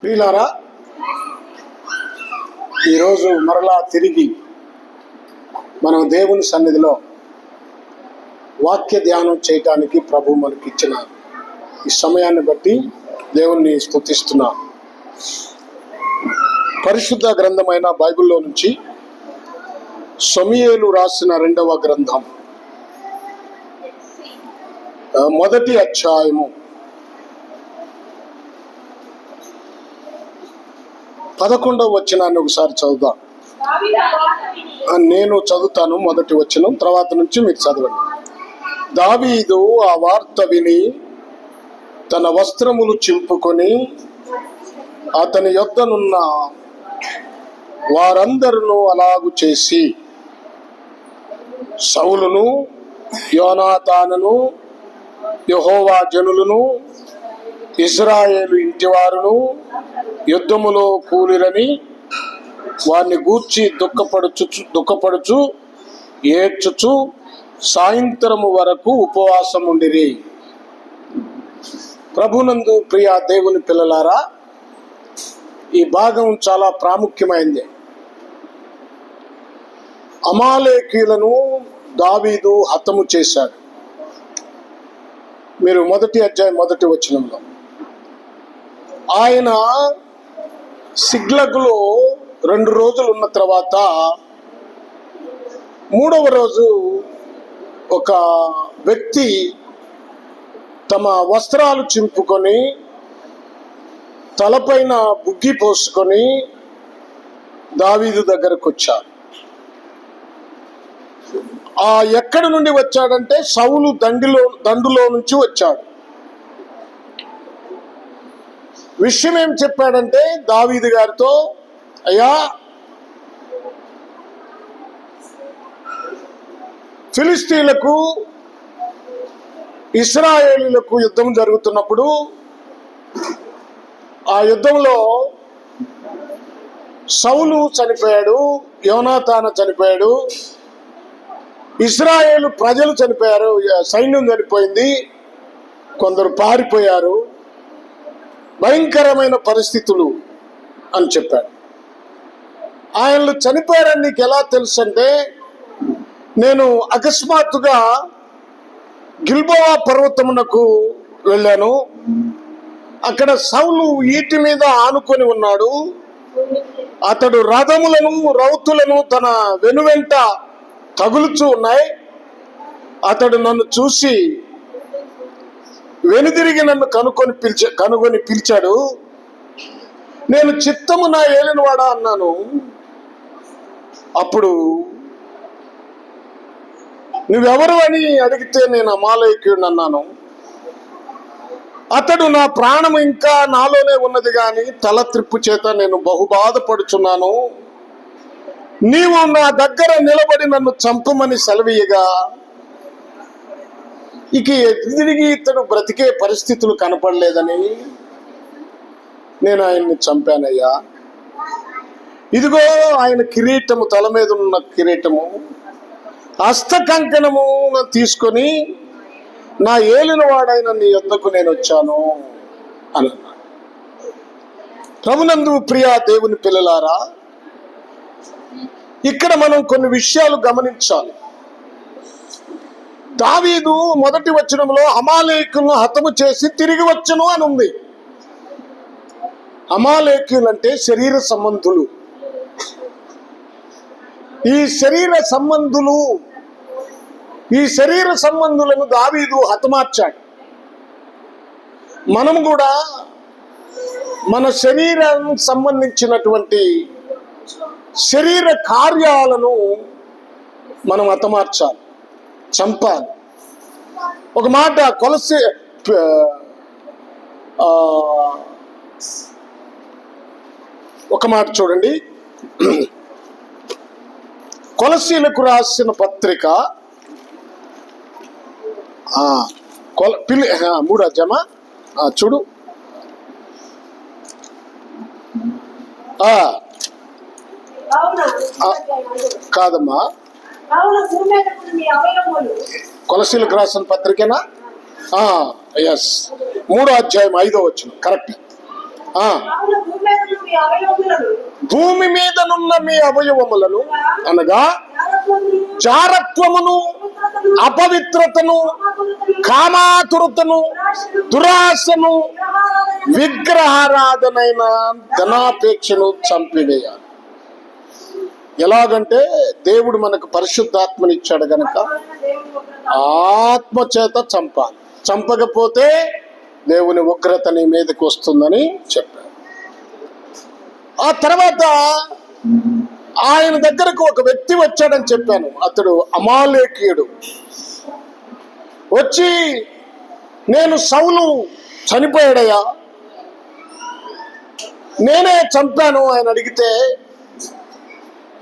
ప్రియులారా, ఈరోజు మరలా తిరిగి మనం దేవుని సన్నిధిలో వాక్య ధ్యానం చేయటానికి ప్రభు మనకిచ్చిన ఈ సమయాన్ని బట్టి దేవుణ్ణి స్తుతిస్తున్నా. పరిశుద్ధ గ్రంథమైన బైబిల్లో నుంచి సమూయేలు రాసిన 2వ గ్రంథం 1వ అధ్యాయము 11వ వచనాన్ని ఒకసారి చదువుదాం. నేను చదువుతాను మొదటి వచనం, తర్వాత నుంచి మీరు చదవండి. దావీదు ఆ వార్త విని తన వస్త్రములు చింపుకొని అతని యొద్దనున్న వారందరూ అలాగు చేసి సౌలును యోనాతానును యెహోవా జనులను ఇశ్రాయేలు ఇంటివారును యుద్ధములో కూలిరని వారిని గూర్చి దుఃఖపడుచు ఏడ్చుచు సాయంత్రము వరకు ఉపవాసం ఉండిరి. ప్రభునందు ప్రియ దేవుని పిల్లలారా, ఈ భాగం చాలా ప్రాముఖ్యమైనది. అమాలేకీయులను దావీదు హతము చేశాడు. మీరు 1వ అధ్యాయం 1వ వచనంలో ఆయన సిగ్లగులో 2 రోజులు ఉన్న తర్వాత 3వ రోజు ఒక వ్యక్తి తమ వస్త్రాలు చింపుకొని తలపైన బుగ్గి పోసుకొని దావీదు దగ్గరకు వచ్చాడు. ఎక్కడి నుండి వచ్చాడంటే సౌలు దండులో నుంచి వచ్చాడు. విషయం ఏం చెప్పాడంటే దావీదు గారితో, అయ్యా, ఫిలిస్తీన్లకు ఇశ్రాయేలీలకు యుద్ధం జరుగుతున్నప్పుడు ఆ యుద్ధంలో సౌలు చనిపోయాడు, యోనాతాను చనిపోయాడు, ఇశ్రాయేలు ప్రజలు చనిపోయారు, సైన్యం చనిపోయింది, కొందరు పారిపోయారు, భయంకరమైన పరిస్థితులు అని చెప్పాడు. ఆయనలు చనిపోయారని నీకు ఎలా తెలుసు అంటే, నేను అకస్మాత్తుగా గిల్బోవా పర్వతమునకు వెళ్ళాను. అక్కడ సౌలు ఈటి మీద ఆనుకొని ఉన్నాడు. అతడు రథములను రౌతులను తన వెనువెంట తగులుచూ ఉన్నాయి. అతడు నన్ను చూసి వెనుదిరిగి నన్ను కనుగొని పిలిచాడు. నేను చిత్తము నా ఏలినవాడా అన్నాను. అప్పుడు నువ్వెవరు అని అడిగితే నేను అమాలేకీయుడిని అన్నాను. అతడు నా ప్రాణం ఇంకా నాలోనే ఉన్నది గాని తల త్రిప్పు చేత నేను బహుబాధపడుచున్నాను. నీవు నా దగ్గర నిలబడి నన్ను చంపమని సెలవీయగా ఇక తిరిగి ఇతడు బ్రతికే పరిస్థితులు కనపడలేదని నేను ఆయన్ని చంపానయ్యా. ఇదిగో ఆయన కిరీటము, తల మీద ఉన్న కిరీటము, హస్త కంకణము తీసుకొని నా ఏలినవాడైన నీ యొద్దకు నేను వచ్చాను అని అన్నాడు. ప్రభునందు ప్రియ దేవుని పిల్లలారా, ఇక్కడ మనం కొన్ని విషయాలు గమనించాలి. దావీదు 1వ వచనంలో అమాలేకులను హతము చేసి తిరిగి వచ్చును అని ఉంది. అమాలేకులు అంటే శరీర సంబంధులు. ఈ శరీర సంబంధులను దావీదు హతమార్చాడు. మనం కూడా మన శరీరానికి సంబంధించినటువంటి శరీర కార్యాలను మనం హతమార్చాలి, చంపాలి. ఒక మాట ఒక మాట చూడండి. కొలసీలకు రాసిన పత్రిక 3వ అధ్యాయమా చూడు. కాదమ్మా, కొలసీలకు రాసిన పత్రికేనా? ఎస్, 3వ అధ్యాయం 5వ వచనం. కరెక్ట్. భూమి మీదనున్న మీ అవయవములను అనగా జారత్వమును, అపవిత్రతను, కామాతురతను, దురాశను, విగ్రహారాధనైన ధనాపేక్షను చంపివేయాలి. ఎలాగంటే దేవుడు మనకు పరిశుద్ధాత్మనిచ్చాడు గనక ఆత్మ చేత చంపాలి. చంపకపోతే దేవుని ఉగ్రత నీ మీదకి వస్తుందని చెప్పాడు. ఆ తర్వాత ఆయన దగ్గరకు ఒక వ్యక్తి వచ్చాడని చెప్పాను. అతడు అమాలేకీయుడు. వచ్చి, నేను సౌలు చనిపోయాడయ్యా, నేనే చంపాను ఆయన అడిగితే,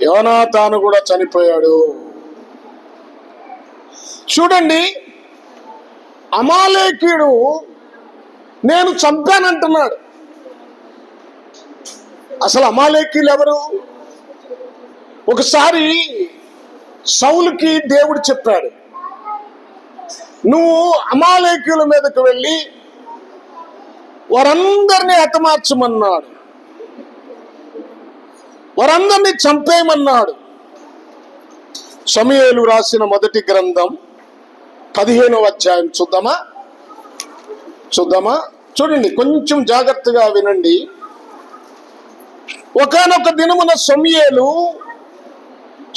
యోనాతాను కూడా చనిపోయాడు. చూడండి, అమాలేకీయుడు నేను చంపానంటున్నాడు. అసలు అమాలేకీయులు ఎవరు? ఒకసారి సౌలుకి దేవుడు చెప్పాడు, నువ్వు అమాలేకీయుల మీదకు వెళ్ళి వారందరినీ హతమార్చమన్నాడు, వారందరినీ చంపేయమన్నాడు. సమూయేలు రాసిన మొదటి గ్రంథం 15వ అధ్యాయం చూద్దామా? చూడండి, కొంచెం జాగ్రత్తగా వినండి. ఒకానొక దినమున సమూయేలు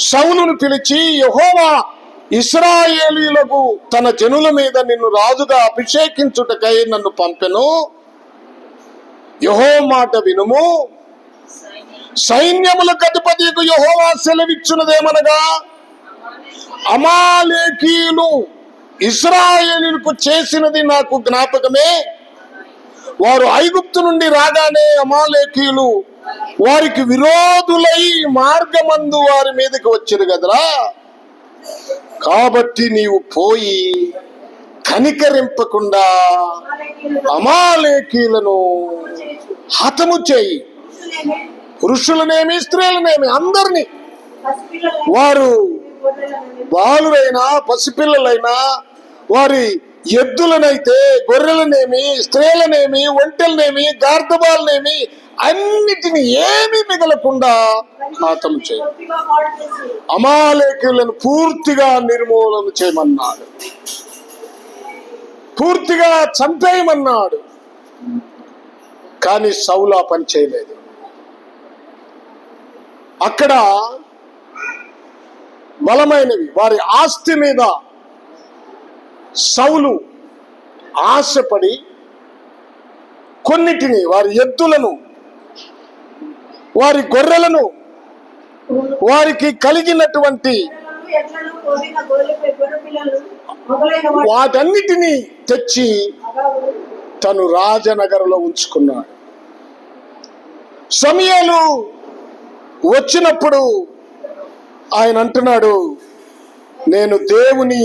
సౌలును పిలిచి, యెహోవా ఇశ్రాయేలీయులకు తన జనుల మీద నిన్ను రాజుగా అభిషేకించుటకై నన్ను పంపెను. యెహోవా మాట వినుము. సైన్యములకు అధిపతికి యెహోవా సెలవిచ్చున్నదేమనగా, అమాలేకీయులు ఇశ్రాయేలీయులకు చేసినది నాకు జ్ఞాపకమే. వారు ఐగుప్తు నుండి రాగానే అమాలేకీయులు వారికి విరోధులై మార్గమందు వారి మీదకి వచ్చారు కదరా. కాబట్టి నీవు పోయి కనికరింపకుండా అమాలేకీయులను హతము చేయి. పురుషులనేమి స్త్రీలనేమి అందరినీ, వారు బాలురైనా పసిపిల్లలైనా, వారి ఎద్దులనైతే, గొర్రెలనేమి, స్త్రీలనేమి, ఒంటెలనేమి, గార్ధబాలనేమి అన్నిటిని ఏమీ మిగలకుండా హతం చేయి. అమాలేకీయులను పూర్తిగా నిర్మూలన చేయమన్నాడు, పూర్తిగా చంపేయమన్నాడు. కానీ సౌలు ఆ పని చేయలేదు. అక్కడ బలమైనవి వారి ఆస్తి మీద సౌలు ఆశపడి కొన్నిటిని, వారి ఎద్దులను, వారి గొర్రెలను, వారికి కలిగినటువంటి వాటన్నిటినీ తెచ్చి తను రాజనగరంలో ఉంచుకున్నాడు. సమూయేలు వచ్చినప్పుడు ఆయన అంటున్నాడు, నేను దేవుని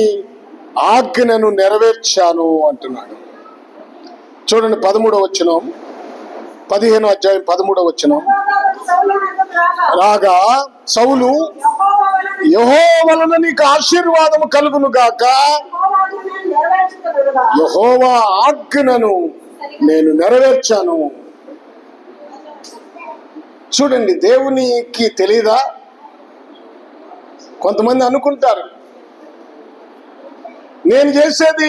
ఆజ్ఞను నెరవేర్చాను అంటున్నాడు. చూడండి 13వ వచనం, 15వ అధ్యాయం 13వ వచనం. రాగా సౌలు, యెహోవా వలన నీకు ఆశీర్వాదము కలుగును గాక, యెహోవా ఆజ్ఞను నేను నెరవేర్చాను. చూడండి, దేవునికి తెలీదా? కొంతమంది అనుకుంటారు నేను చేసేది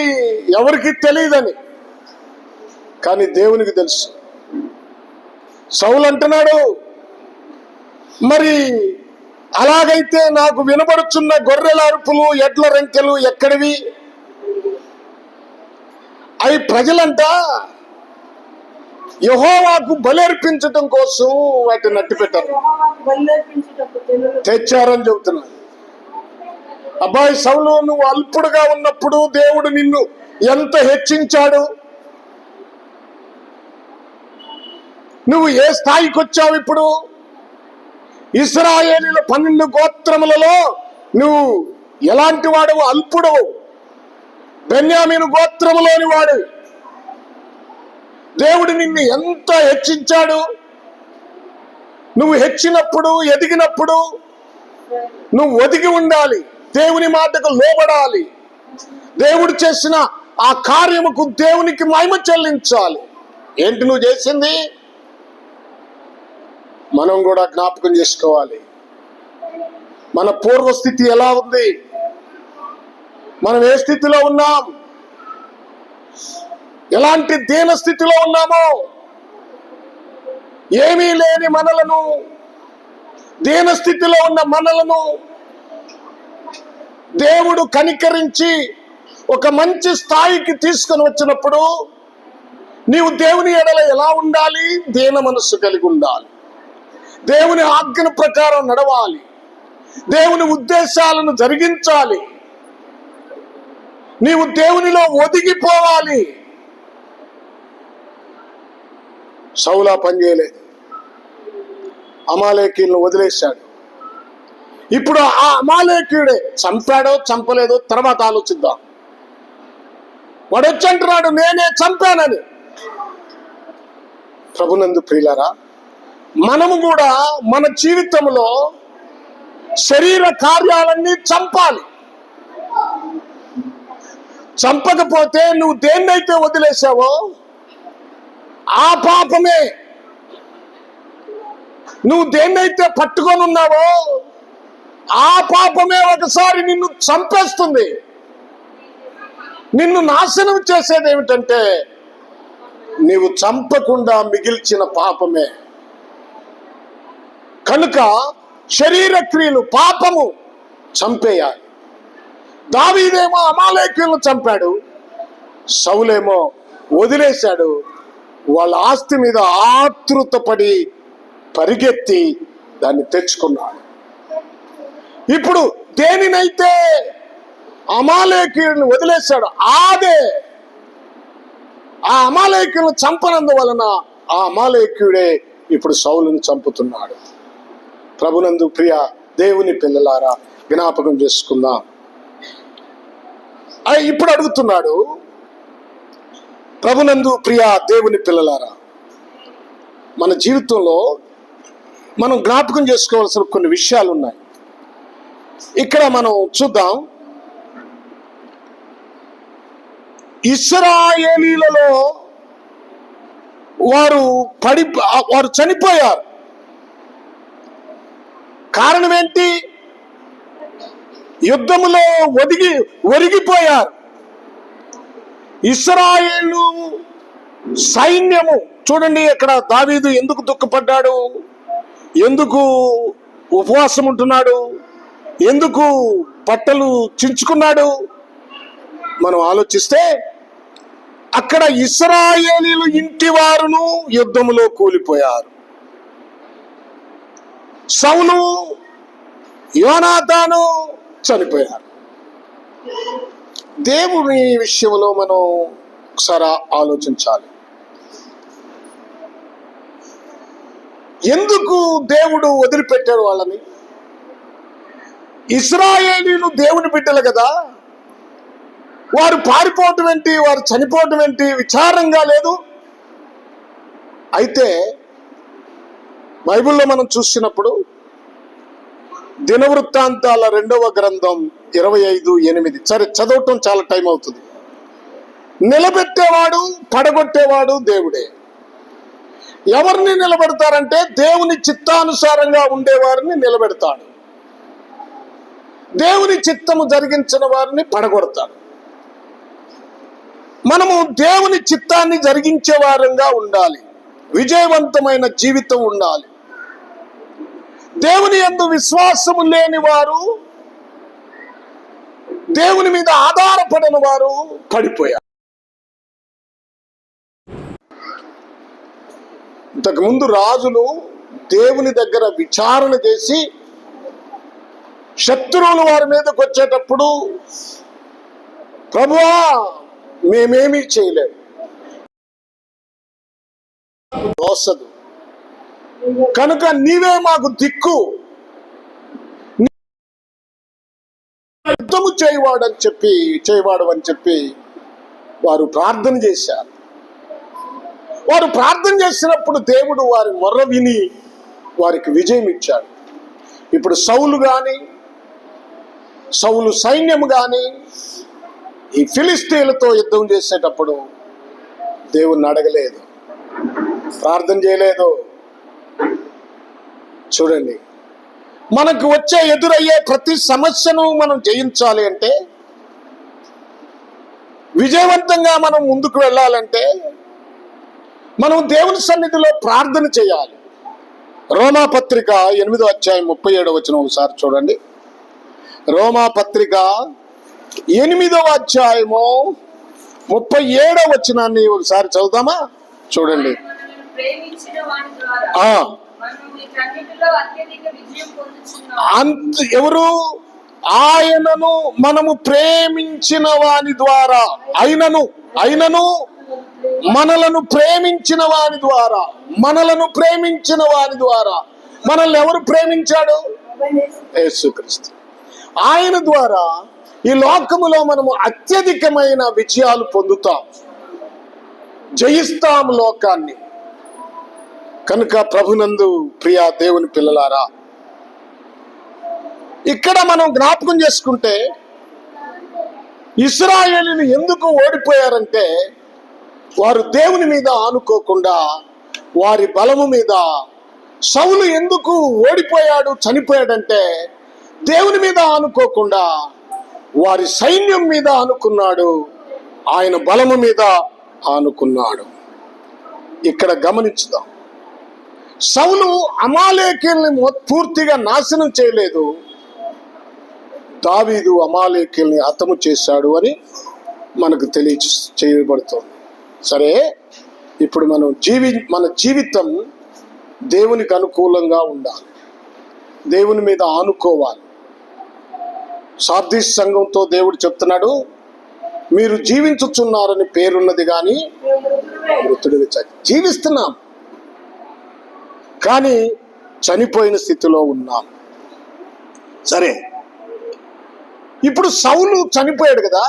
ఎవరికి తెలియదని, కానీ దేవునికి తెలుసు. సౌలు అంటున్నాడు, మరి అలాగైతే నాకు వినబడుచున్న గొర్రెల అరుపులు, ఎడ్ల రెంకెలు ఎక్కడివి? అవి ప్రజలంట యెహోవాకు బలి అర్పించటం కోసం వాటిని అట్టి పెట్టారు, తెచ్చారని చెబుతున్నాడు. అబ్బాయి సౌలు, నువ్వు అల్పుడుగా ఉన్నప్పుడు దేవుడు నిన్ను ఎంత హెచ్చించాడు, నువ్వు ఏ స్థాయికి వచ్చావు ఇప్పుడు? ఇశ్రాయేలీయుల 12 గోత్రములలో నువ్వు ఎలాంటి వాడు? అల్పుడు, బెన్యామీను గోత్రములోని వాడు. దేవుడు నిన్ను ఎంత హెచ్చించాడు. నువ్వు హెచ్చినప్పుడు, ఎదిగినప్పుడు నువ్వు ఒదిగి ఉండాలి, దేవుని మాటకు లోబడాలి, దేవుడు చేసిన ఆ కార్యముకు దేవునికి మహిమ చెల్లించాలి. ఏంటి నువ్వు చేసింది? మనం కూడా జ్ఞాపకం చేసుకోవాలి. మన పూర్వస్థితి ఎలా ఉంది, మనం ఏ స్థితిలో ఉన్నాం, ఎలాంటి దీన స్థితిలో ఉన్నామో. ఏమీ లేని మనలను, దీన స్థితిలో ఉన్న మనలను దేవుడు కనికరించి ఒక మంచి స్థాయికి తీసుకొని వచ్చినప్పుడు నీవు దేవుని ఎడల ఎలా ఉండాలి? దీన మనస్సు కలిగి ఉండాలి. దేవుని ఆజ్ఞ ప్రకారం నడవాలి. దేవుని ఉద్దేశాలను జరిగించాలి. నీవు దేవునిలో ఒదిగిపోవాలి. సౌలా పనిచేయలేదు, అమాలేకీయులను వదిలేశాడు. ఇప్పుడు ఆ అమాలేకీయుడే చంపాడో చంపలేదో తర్వాత ఆలోచిద్దాం. వాడు వచ్చి అంటున్నాడు నేనే చంపానని. ప్రభునందు ప్రియులారా, మనము కూడా మన జీవితంలో శరీర కార్యాలన్నీ చంపాలి. చంపకపోతే నువ్వు దేన్నైతే వదిలేసావో ఆ పాపమే, నువ్వు దేన్నైతే పట్టుకొని ఉన్నావో ఆ పాపమే ఒకసారి నిన్ను చంపేస్తుంది. నిన్ను నాశనం చేసేది ఏమిటంటే నీవు చంపకుండా మిగిల్చిన పాపమే. కనుక శరీర క్రియలు, పాపము చంపేయాలి. దావీదేమో అమాలేకీయులను చంపాడు, సౌలేమో వదిలేశాడు. వాళ్ళ ఆస్తి మీద ఆతృతపడి పరిగెత్తి దాన్ని తెచ్చుకున్నాడు. ఇప్పుడు దేనినైతే అమాలేకీయులను వదిలేశాడు అదే ఆ అమాలేకీయులను చంపనందువలన ఆ అమాలేకీయుడే ఇప్పుడు సౌలును చంపుతున్నాడు. ప్రభునందు ప్రియ దేవుని పిల్లలారా, జ్ఞాపకం చేసుకుందాం. ఇప్పుడు అడుగుతున్నాడు, ప్రభునందు ప్రియ దేవుని పిల్లలారా, మన జీవితంలో మనం జ్ఞాపకం చేసుకోవాల్సిన కొన్ని విషయాలు ఉన్నాయి. ఇక్కడ మనం చూద్దాం. ఇశ్రాయేలీలలో వారు చనిపోయారు. కారణం ఏంటి? యుద్ధములో ఒరిగిపోయారు. ఇశ్రాయేలు సైన్యము చూడండి, ఇక్కడ దావీదు ఎందుకు దుఃఖపడ్డాడు, ఎందుకు ఉపవాసం ఉంటున్నాడు, ఎందుకు బట్టలు చించుకున్నాడు మనం ఆలోచిస్తే, అక్కడ ఇశ్రాయేలీలు ఇంటి వారును యుద్ధములో కూలిపోయారు. సౌలు, యోనాతాను చనిపోయారు. దేవుని విషయంలో మనం ఒకసారి ఆలోచించాలి. ఎందుకు దేవుడు వదిలిపెట్టాడు వాళ్ళని? ఇశ్రాయేలీలు దేవుని బిడ్డలు కదా, వారు పారిపోవటం ఏంటి, వారు చనిపోవటం ఏంటి విచారంగా లేదు. అయితే బైబిల్లో మనం చూసినప్పుడు దినవృత్తాంతాల 2వ గ్రంథం 25:8, సరే చదవటం చాలా టైం అవుతుంది. నిలబెట్టేవాడు పడగొట్టేవాడు దేవుడే. ఎవరిని నిలబెడతారంటే దేవుని చిత్తానుసారంగా ఉండేవారిని నిలబెడతాడు, దేవుని చిత్తము జరిగించిన వారిని పడగొడతాడు. మనము దేవుని చిత్తాన్ని జరిగించే వారంగా ఉండాలి, విజయవంతమైన జీవితం ఉండాలి. దేవుని యందు విశ్వాసము లేని వారు, దేవుని మీద ఆధారపడిన వారు పడిపోయారు. ఇంతకుముందు రాజులు దేవుని దగ్గర విచారణ చేసి శత్రువులు వారి మీదకి వచ్చేటప్పుడు, ప్రభువా మేమేమీ చేయలేము, దోసదు కనుక నీవే మాకు దిక్కు, యుద్ధము చేయవాడు అని చెప్పి వారు ప్రార్థన చేశారు. వారు ప్రార్థన చేసినప్పుడు దేవుడు వారి మొర్ర విని వారికి విజయం ఇచ్చాడు. ఇప్పుడు సౌలు సైన్యము గాని ఈ ఫిలిస్తీన్లతో యుద్ధం చేసేటప్పుడు దేవుణ్ణి అడగలేదు, ప్రార్థన చేయలేదు. చూడండి, మనకు ఎదురయ్యే ప్రతి సమస్యను మనం జయించాలి అంటే, విజయవంతంగా మనం ముందుకు వెళ్ళాలంటే మనం దేవుని సన్నిధిలో ప్రార్థన చేయాలి. రోమాపత్రిక 8వ అధ్యాయం 37వ వచనం ఒకసారి చూడండి. రోమాపత్రిక 8వ అధ్యాయము 37వ వచనాన్ని ఒకసారి చదువుదామా? చూడండి. ఎవరు? ఆయనను మనము ప్రేమించిన వాని ద్వారా, అయినను మనలను ప్రేమించిన వాని ద్వారా, మనల్ని ఎవరు ప్రేమించాడు? యేసుక్రీస్తు. ఆయన ద్వారా ఈ లోకములో మనము అత్యధికమైన విజయాలు పొందుతాం, జయిస్తాం లోకాన్ని. కనుక ప్రభునందు ప్రియ దేవుని పిల్లలారా, ఇక్కడ మనం జ్ఞాపకం చేసుకుంటే ఇశ్రాయేలీయులు ఎందుకు ఓడిపోయారంటే, వారు దేవుని మీద ఆనుకోకుండా వారి బలము మీద. సౌలు ఎందుకు ఓడిపోయాడు, చనిపోయాడంటే దేవుని మీద ఆనుకోకుండా వారి సైన్యం మీద ఆనుకున్నాడు, ఆయన బలము మీద ఆనుకున్నాడు. ఇక్కడ గమనించుదాం, సౌలు అమాలేకీయుల్ని పూర్తిగా నాశనం చేయలేదు, దావీదు అమాలేకీయుల్ని హతము చేశాడు అని మనకు చేయబడుతుంది. సరే, ఇప్పుడు మన జీవితం దేవునికి అనుకూలంగా ఉండాలి, దేవుని మీద ఆనుకోవాలి. సార్దీస్ సంఘంతో దేవుడు చెప్తున్నాడు, మీరు జీవించుచున్నారని పేరున్నది కానీ మృతుడిగా జీవిస్తున్నాం, కానీ చనిపోయిన స్థితిలో ఉన్నాం. సరే, ఇప్పుడు సౌలు చనిపోయాడు కదా,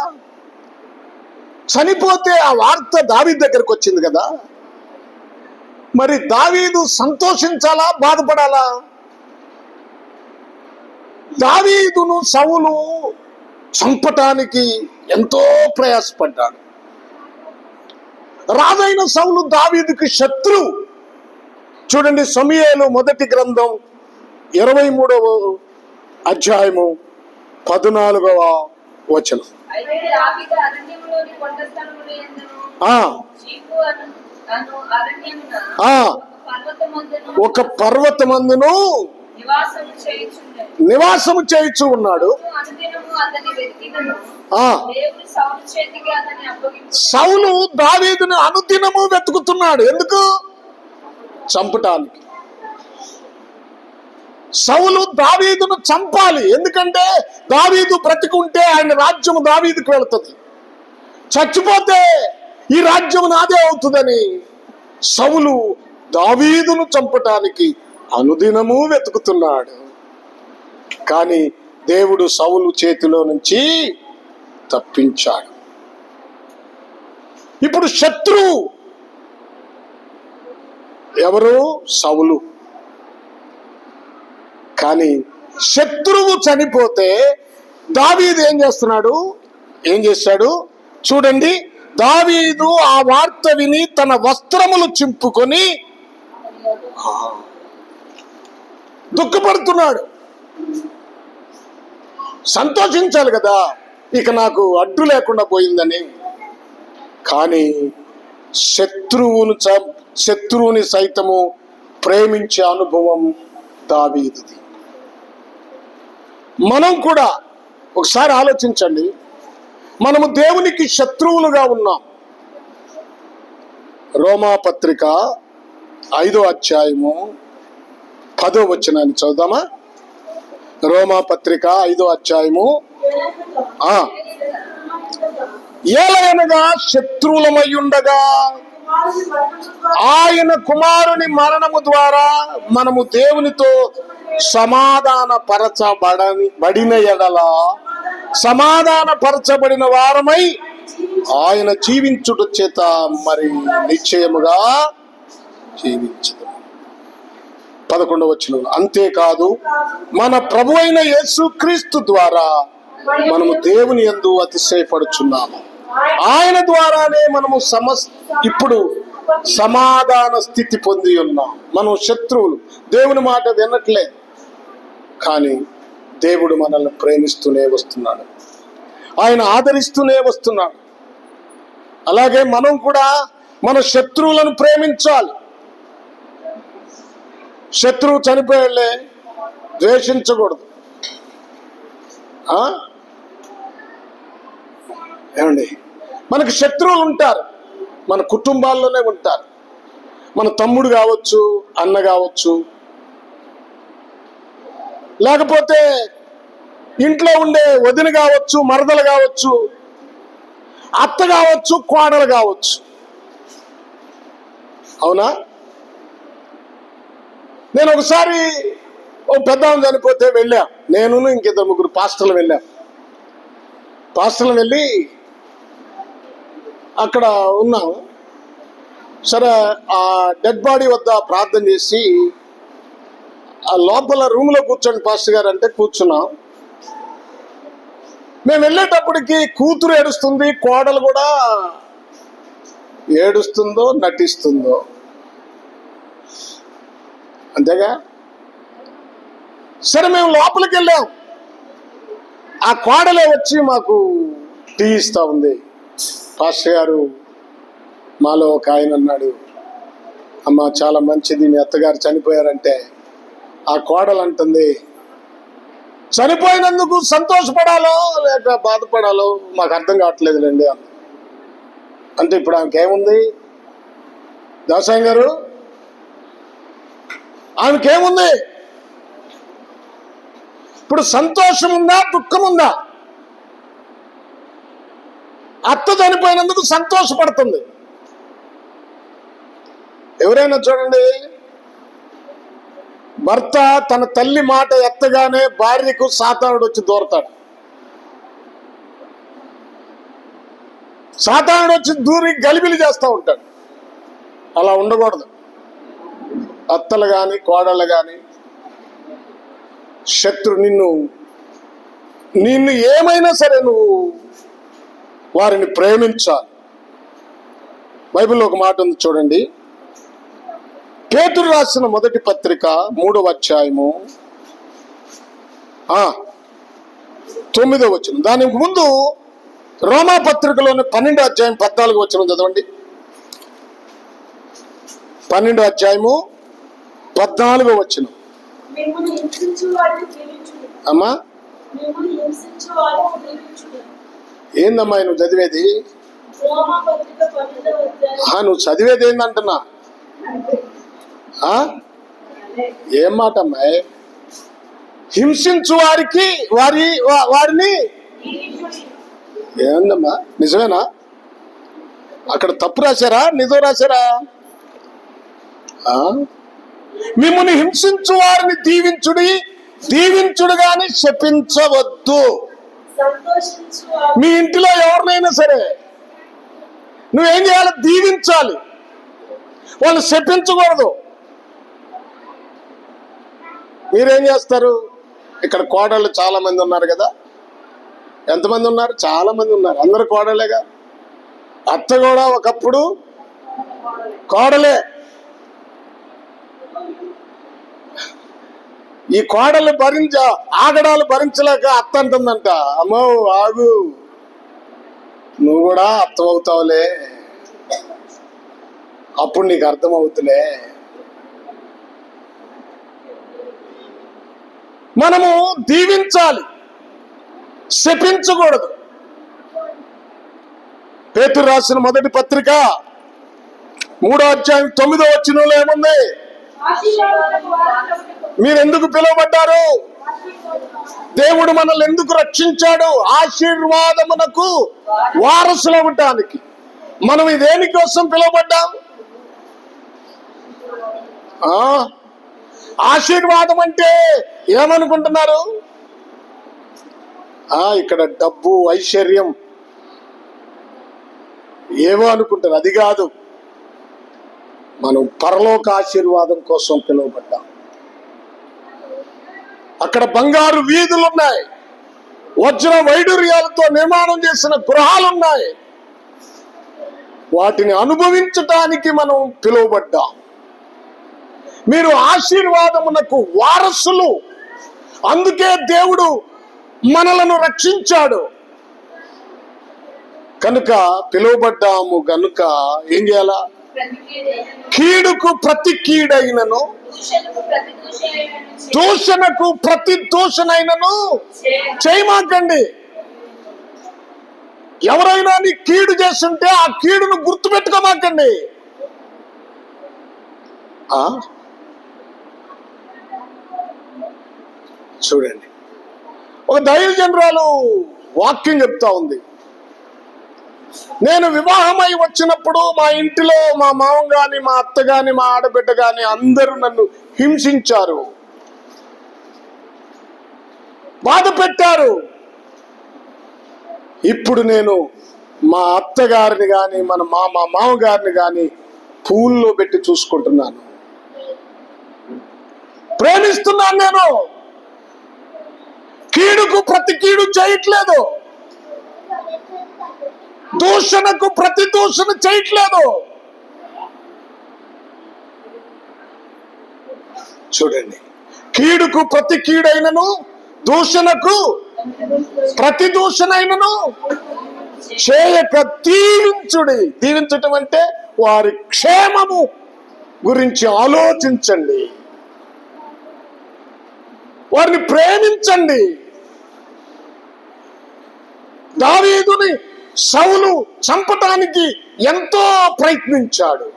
చనిపోతే ఆ వార్త దావీదు దగ్గరకు వచ్చింది కదా, మరి దావీదు సంతోషించాలా, బాధపడాలా? దావీదును సౌలు చంపటానికి ఎంతో ప్రయాసపడ్డాడు. రాజైన సౌలు దావీదుకి శత్రువు. చూడండి, సమూయేలు మొదటి గ్రంథం 23వ అధ్యాయము 14వ వచనం. ఒక పర్వతమందును నివాసము చేయుచు ఉన్నాడు. సౌలు దావీదును అనుదినము వెతుకుతున్నాడు. ఎందుకు? చంపటానికి. సౌలు దావీదును చంపాలి, ఎందుకంటే దావీదు బ్రతికుంటే ఆయన రాజ్యము దావీదుకు వెళుతుంది, చచ్చిపోతే ఈ రాజ్యము నాదే అవుతుందని సౌలు దావీదును చంపటానికి అనుదినము వెతుకుతున్నాడు. కానీ దేవుడు సౌలు చేతిలో నుంచి తప్పించాడు. ఇప్పుడు శత్రువు ఎవరు? సౌలు. కానీ శత్రువు చనిపోతే దావీదు ఏం చేశాడు? చూడండి, దావీదు ఆ వార్త విని తన వస్త్రములు చింపుకొని దుఃఖపడుతున్నాడు. సంతోషించాలి కదా, ఇక నాకు అడ్డు లేకుండా పోయిందని. కానీ శత్రువుని సైతము ప్రేమించే అనుభవం దావీదుది. మనం కూడా ఒకసారి ఆలోచించండి, మనము దేవునికి శత్రువులుగా ఉన్నాం. రోమాపత్రిక 5వ అధ్యాయము 10వ వచనాన్ని చదువుదామా? రోమాపత్రిక 5వ అధ్యాయము. ఏలయనగా శత్రువులమై ఉండగా ఆయన కుమారుని మరణము ద్వారా మనము దేవునితో సమాధానపరచబడిన ఎడల సమాధానపరచబడిన వారమై ఆయన జీవించుట చేత మరి నిశ్చయముగా జీవించదు. 11వ వచనం. అంతేకాదు, మన ప్రభు అయిన యేసుక్రీస్తు ద్వారా మనము దేవుని యందు అతిశయపడుచున్నాము. ఆయన ద్వారానే మనము ఇప్పుడు సమాధాన స్థితి పొంది ఉన్నాం. మనం శత్రువులు, దేవుని మాట వినట్లేదు, కానీ దేవుడు మనల్ని ప్రేమిస్తూనే వస్తున్నాడు, ఆయన ఆదరిస్తూనే వస్తున్నాడు. అలాగే మనం కూడా మన శత్రువులను ప్రేమించాలి. శత్రువు చనిపోయాళ్లే ద్వేషించకూడదు. ఏమండి, మనకు శత్రువులు ఉంటారు, మన కుటుంబాల్లోనే ఉంటారు. మన తమ్ముడు కావచ్చు, అన్న కావచ్చు, లేకపోతే ఇంట్లో ఉండే వదిన కావచ్చు, మరదలు కావచ్చు, అత్త కావచ్చు, కోడలు కావచ్చు. అవునా? నేను ఒకసారి ఓ పెద్దాం చనిపోతే వెళ్ళా, నేను ఇంకిద్దరు ముగ్గురు పాస్టర్లు వెళ్ళాం. పాస్టర్లు వెళ్ళి అక్కడ ఉన్నాం. సరే, ఆ డెడ్ బాడీ వద్ద ప్రార్థన చేసి ఆ లోపల రూమ్లో కూర్చోండి పాస్టర్ గారు అంటే కూర్చున్నాం. మేము వెళ్ళేటప్పటికి కూతురు ఏడుస్తుంది, కోడలు కూడా ఏడుస్తుందో నటిస్తుందో, అంతేగా. సరే, మేము లోపలికి వెళ్ళాం. ఆ కోడలే వచ్చి మాకు టీ ఇస్తా ఉంది. పాస్టర్ గారు, మాలో ఒక ఆయన అన్నాడు, అమ్మ చాలా మంచిది, మీ అత్తగారు చనిపోయారంటే ఆ కోడలు అంటుంది, చనిపోయినందుకు సంతోషపడాలో లేక బాధపడాలో మాకు అర్థం కావట్లేదులేండి అన్న. అంటే ఇప్పుడు ఆమెకేముంది దాసాయం గారు? ఆమెకేముంది? ఇప్పుడు సంతోషం ఉందా, దుఃఖం ఉందా? అత్త చనిపోయినందుకు సంతోషపడుతుంది. ఎవరైనా చూడండి, భర్త తన తల్లి మాట ఎత్తగానే భార్యకు సాతానుడు వచ్చి దూరతాడు. సాతానుడు వచ్చి దూరి గలిబిలి చేస్తూ ఉంటాడు. అలా ఉండకూడదు. అత్తలు కానీ కోడళ్ళు కానీ నిన్ను ఏమైనా సరే నువ్వు వారిని ప్రేమించాలి. బైబిల్లో ఒక మాట ఉంది చూడండి, పేతురు రాసిన మొదటి పత్రిక 3వ అధ్యాయము 9వ వచనం. దానికి ముందు రోమా పత్రికలోని 12వ అధ్యాయం 14వ వచనం చదవండి. 12వ అధ్యాయము 14వ వచనం. అమ్మా, ఏందమ్మా నువ్వు చదివేది? నువ్వు చదివేది ఏందంటున్నా? ఏం మాట అమ్మాయి? హింసించు వారికి వారిని ఏందమ్మా? నిజమేనా? అక్కడ తప్పు రాశారా, నిజం రాశారా? మిమ్మల్ని హింసించు వారిని దీవించుడు గాని శపించవద్దు. మీ ఇంటిలో ఎవరినైనా సరే నువ్వేం చేయాలి? దీవించాలి, వాళ్ళు శపించకూడదు. మీరేం చేస్తారు? ఇక్కడ కోడళ్ళు చాలా మంది ఉన్నారు కదా. ఎంతమంది ఉన్నారు? చాలా మంది ఉన్నారు. అందరు కోడలేగా. అత్త కూడా ఒకప్పుడు కోడలే. ఈ కోడలు ఆగడాలు భరించలేక అత్త అంటుందంట, అమ్మో ఆగు, నువ్వు కూడా అర్థమవుతావులే, అప్పుడు నీకు అర్థమవుతులే. మనము దీవించాలి, శపించకూడదు. పేతురు రాసిన మొదటి పత్రిక 3వ అధ్యాయం 9వ వచనంలో ఏముంది? మీరెందుకు పిలువబడ్డారు? దేవుడు మనల్ని ఎందుకు రక్షించాడు? ఆశీర్వాదమునకు వారసులు అవ్వటానికి. మనం దేని కోసం పిలువబడ్డాం? ఆశీర్వాదం అంటే ఏమనుకుంటున్నారు? ఇక్కడ డబ్బు, ఐశ్వర్యం ఏవో అనుకుంటారు. అది కాదు. మనం పరలోక ఆశీర్వాదం కోసం పిలువబడ్డాం. అక్కడ బంగారు వీధులున్నాయి, వజ్ర వైడూర్యాలతో నిర్మాణం చేసిన గృహాలున్నాయి. వాటిని అనుభవించటానికి మనం పిలువబడ్డాం. మీరు ఆశీర్వాదమునకు వారసులు. అందుకే దేవుడు మనలను రక్షించాడు. కనుక పిలువబడ్డాము గనుక ఏం చేయాలా? కీడుకు ప్రతి కీడైనను, దూషణకు ప్రతి దూషణైనను చేయమాకండి. ఎవరైనా నీ కీడు చేస్తుంటే ఆ కీడును గుర్తుపెట్టుకోమాకండి. చూడండి, ఒక దైవజనురాలు వాక్యం చెప్తా ఉంది. నేను వివాహమై వచ్చినప్పుడు మా ఇంటిలో మా మామ గాని, మా అత్త గాని, మా ఆడబిడ్డ గాని అందరూ నన్ను హింసించారు, బాధ పెట్టారు. ఇప్పుడు నేను మా అత్తగారిని గాని మా మామగారిని గాని పూల్లో పెట్టి చూసుకుంటున్నాను, ప్రేమిస్తున్నాను. నేను కీడుకు ప్రతి కీడు చేయట్లేదు, దూషణకు ప్రతి దూషణ చేయట్లేదు. చూడండి, కీడుకు ప్రతి కీడైనను, దూషణకు ప్రతి దూషణైనను చేయక దీవించుడి. దీవించటం అంటే వారి క్షేమము గురించి ఆలోచించండి, వారిని ప్రేమించండి. దావీదుని సౌలు చంపటానికి ఎంతో ప్రయత్నించాడు,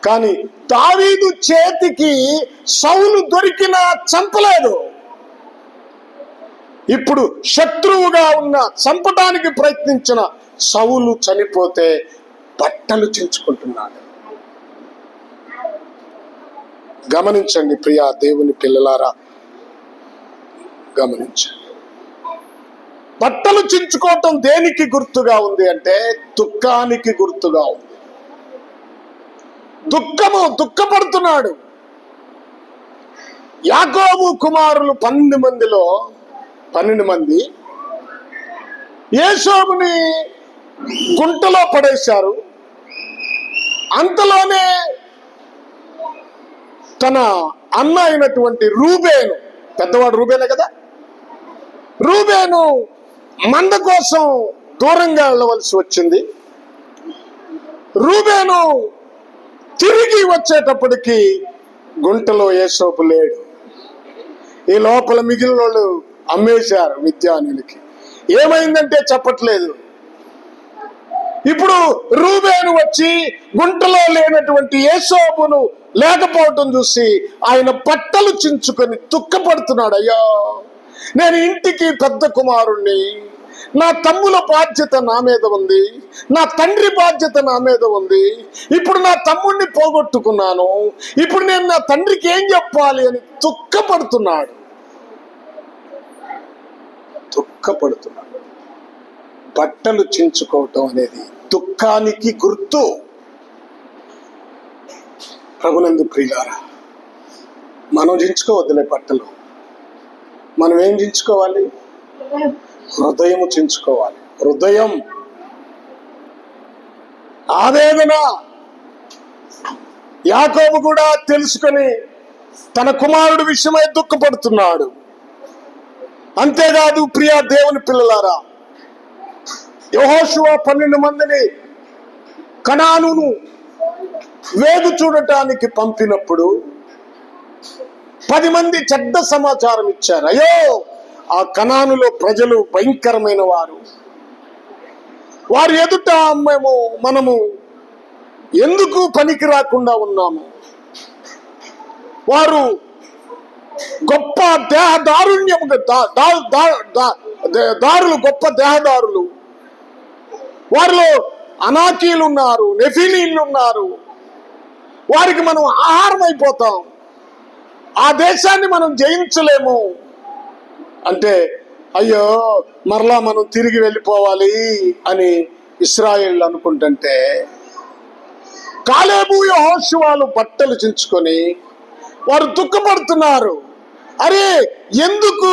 కానీ దావీదు చేతికి సౌలు దొరికినా చంపలేదు. ఇప్పుడు శత్రువుగా ఉన్న, చంపటానికి ప్రయత్నించిన సౌలు చనిపోతే బట్టలు చించుకుంటున్నాడు. గమనించండి ప్రియా దేవుని పిల్లలారా, గమనించండి. బట్టలు చించుకోవటం దేనికి గుర్తుగా ఉంది అంటే దుఃఖానికి గుర్తుగా ఉంది. దుఃఖపడుతున్నాడు. యాకోబు కుమారులు 12 మందిలో 12 మంది యేసోబుని గుంటలో పడేశారు. అంతలోనే తన అన్న అయినటువంటి రూబేను, పెద్దవాడు రూబేనే కదా, రూబేను మంద కోసం దూరంగా వెళ్ళవలసి వచ్చింది. రూబేను తిరిగి వచ్చేటప్పటికి గుంటలో యేసోబు లేడు. ఈ లోపల మిగిలిన వాళ్ళు అమ్మేశారు మిద్యానీయులకి. ఏమైందంటే చెప్పట్లేదు. ఇప్పుడు రూబేను వచ్చి గుంటలో లేనటువంటి యేసోబును లేకపోవటం చూసి ఆయన బట్టలు చించుకొని దుఃఖపడుతున్నాడు. అయ్యో, నేను ఇంటికి పెద్ద కుమారుణ్ణి, నా తమ్ముల బాధ్యత నా మీద ఉంది, నా తండ్రి బాధ్యత నా మీద ఉంది. ఇప్పుడు నా తమ్ముడిని పోగొట్టుకున్నాను, ఇప్పుడు నేను నా తండ్రికి ఏం చెప్పాలి అని దుఃఖపడుతున్నాడు. బట్టలు చించుకోవటం అనేది దుఃఖానికి గుర్తు. ప్రభునందు ప్రియులారా, మనం చించుకోవద్దులే బట్టలు. మనం ఏం చించుకోవాలి? హృదయం చించుకోవాలి. హృదయం ఆవేదన. యాకోబు కూడా తెలుసుకొని తన కుమారుడు విషయమై దుఃఖపడుతున్నాడు. అంతేకాదు ప్రియా దేవుని పిల్లలారా, యెహోషువ 12 మందిని కనానును వేగు చూడటానికి పంపినప్పుడు 10 మంది చెడ్డ సమాచారం ఇచ్చారు. అయ్యో, ఆ కనానులో ప్రజలు భయంకరమైన వారు, వారి ఎదుట మనము ఎందుకు పనికి రాకుండా ఉన్నాము, వారు గొప్ప దేహదారుణ్యము, దారులు, గొప్ప దేహదారులు, వారిలో అనాకీలు ఉన్నారు, నెఫిలీలు ఉన్నారు, వారికి మనం ఆహారం అయిపోతాం, ఆ దేశాన్ని మనం జయించలేము అంటే, అయ్యో మరలా మనం తిరిగి వెళ్ళిపోవాలి అని ఇశ్రాయేలు అనుకుంటుంటే, కాలేబు యెహోషువలు బట్టలు చించుకొని వారు దుఃఖపడుతున్నారు. అరే, ఎందుకు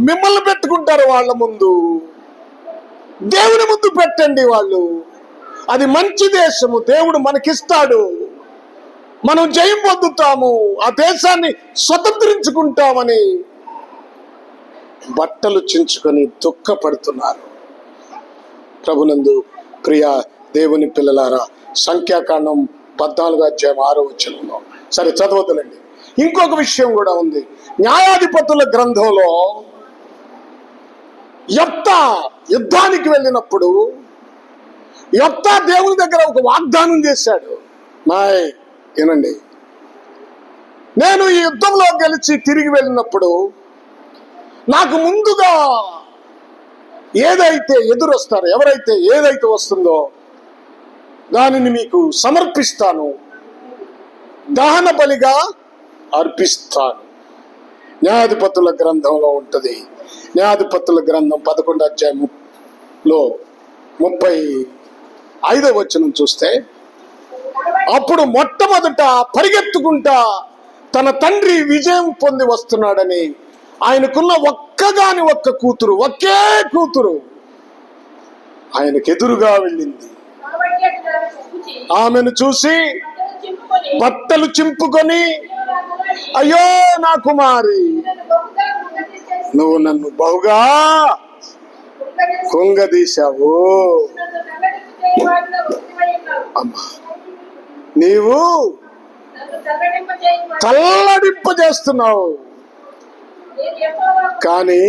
మిమ్మల్ని పెట్టుకుంటారు? వాళ్ళ ముందు, దేవుని ముందు పెట్టండి. వాళ్ళు అది మంచి దేశము, దేవుడు మనకిస్తాడు, మనం జయం పొందుతాము, ఆ దేశాన్ని స్వతంత్రించుకుంటామని బట్టలు చించుకొని దుఃఖపడుతున్నారు. ప్రభునందు ప్రియ దేవుని పిల్లలారా, సంఖ్యాకాండం 14:6 సరే చదవద్దులండి. ఇంకొక విషయం కూడా ఉంది. న్యాయాధిపతుల గ్రంథంలో యెఫ్తా యుద్ధానికి వెళ్ళినప్పుడు యెఫ్తా దేవుని దగ్గర ఒక వాగ్దానం చేశాడు. ఏనండి, నేను ఈ యుద్ధంలో గెలిచి తిరిగి వెళ్ళినప్పుడు నాకు ముందుగా ఏదైతే ఎదురొస్తారో, ఎవరైతే ఏదైతే వస్తుందో దానిని మీకు సమర్పిస్తాను, దహన బలిగా అర్పిస్తాను. న్యాయాధిపతుల గ్రంథంలో ఉంటుంది. న్యాయాధిపతుల గ్రంథం 11:35 చూస్తే, అప్పుడు మొట్టమొదట పరిగెత్తుకుంటా తన తండ్రి విజయం పొంది వస్తున్నాడని ఆయనకున్న ఒక్క కూతురు, ఒకే కూతురు ఆయనకెదురుగా వెళ్ళింది. ఆమెను చూసి బట్టలు చింపుకొని, అయ్యో నా కుమారి, నువ్వు నన్ను బహుగా కుంగదీశావు, అమ్మా నీవు తల్లడింపజేస్తున్నావు. కానీ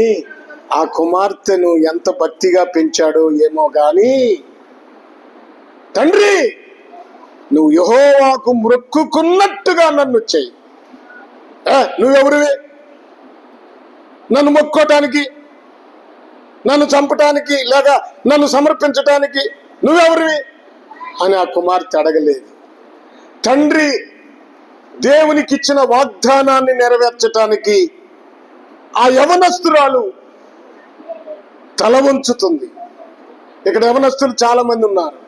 ఆ కుమార్తెను ఎంత భక్తిగా పెంచాడో ఏమో గాని, తండ్రి నువ్వు యెహోవాకు మొక్కుకున్నట్టుగా నన్ను చెయ్యి. నువ్వెవరివి నన్ను మొక్కోటానికి, నన్ను చంపటానికి, లేక నన్ను సమర్పించటానికి? నువ్వెవరివి అని ఆ కుమార్తె అడగలేదు. తండ్రి దేవునికిచ్చిన వాగ్దానాన్ని నెరవేర్చటానికి ఆ యవనస్తురాలు తల వంచుతుంది. ఇక్కడ యవనస్తులు చాలా మంది ఉన్నారు.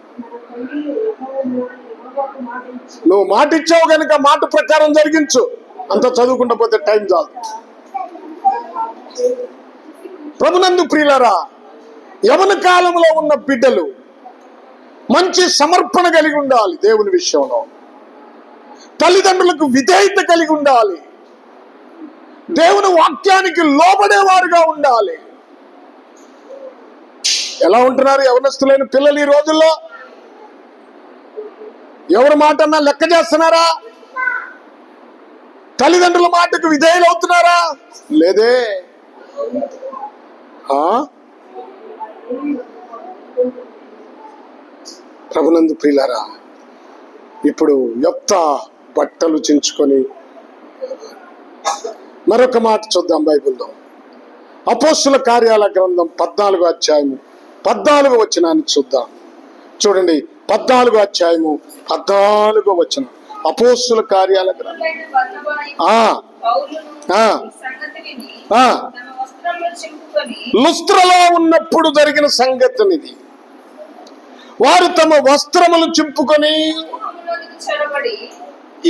నువ్వు మాట ఇచ్చావు కనుక మాట ప్రకారం జరిగించు, అంత చదువుకుంటా పోతే టైం చాలు. ప్రభునందు ప్రియులారా, యవన కాలంలో ఉన్న బిడ్డలు మంచి సమర్పణ కలిగి ఉండాలి. దేవుని విషయంలో తల్లిదండ్రులకు విధేయత కలిగి ఉండాలి. దేవుని వాక్యానికి లోబడేవారుగా ఉండాలి. ఎలా ఉంటున్నారు యవనస్తులైన పిల్లలు ఈ రోజుల్లో? ఎవరి మాట అన్నా లెక్క చేస్తున్నారా? తల్లిదండ్రుల మాటకు విధేయులు అవుతున్నారా? లేదే. ప్రభునందు ప్రియులారా, ఇప్పుడు యెఫ్తా బట్టలు చించుకొని, మరొక మాట చూద్దాం బైబిల్లో. అపోస్తుల కార్యాల గ్రంథం 14:14 చూద్దాం. చూడండి, 14:14 అపోస్తుల కార్యాల గ్రంథం. లుస్త్రలో ఉన్నప్పుడు జరిగిన సంగతినిది. వారు తమ వస్త్రములు చింపుకొని,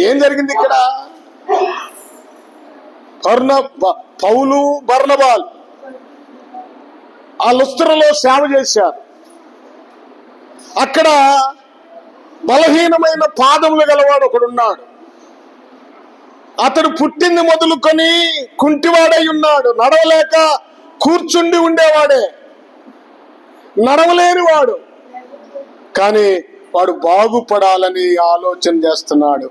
ఏం జరిగింది ఇక్కడ? పౌలు బర్నబాలు ఆ లుస్త్రలో సేవ చేశారు. అక్కడ బలహీనమైన పాదములు గలవాడు ఒకడున్నాడు. అతడు పుట్టింది మొదలుకొని కుంటివాడై ఉన్నాడు. నడవలేక కూర్చుండి ఉండేవాడే, నడవలేనివాడు. కానీ వాడు బాగుపడాలని ఆలోచన చేస్తున్నాడు.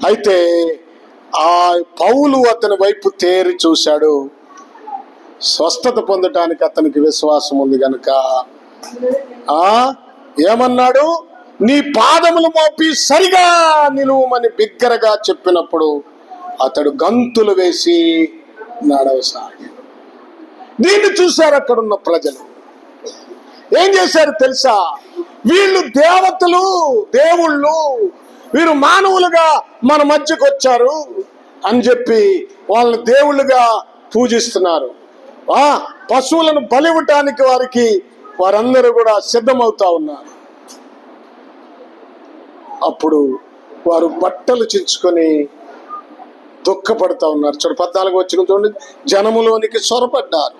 అయితే ఆ పౌలు అతని వైపు తేరి చూశాడు. స్వస్థత పొందటానికి అతనికి విశ్వాసం ఉంది గనుక ఏమన్నాడు? నీ పాదములు మోపి సరిగా నిలువమని బిగ్గరగా చెప్పినప్పుడు అతడు గంతులు వేసి నడవసాగాడు. దీన్ని చూశారు అక్కడున్న ప్రజలు. ఏం చేశారు తెలుసా? వీళ్ళు దేవతలు, దేవుళ్ళు, వీరు మానవులుగా మన మధ్యకు వచ్చారు అని చెప్పి వాళ్ళని దేవుళ్ళుగా పూజిస్తున్నారు. పశువులను బలివ్వటానికి వారందరూ కూడా సిద్ధమవుతా ఉన్నారు. అప్పుడు వారు బట్టలు చించుకొని దుఃఖపడతా ఉన్నారు. చూడు 14 చూడండి. జనములోనికి సొరపడ్డారు.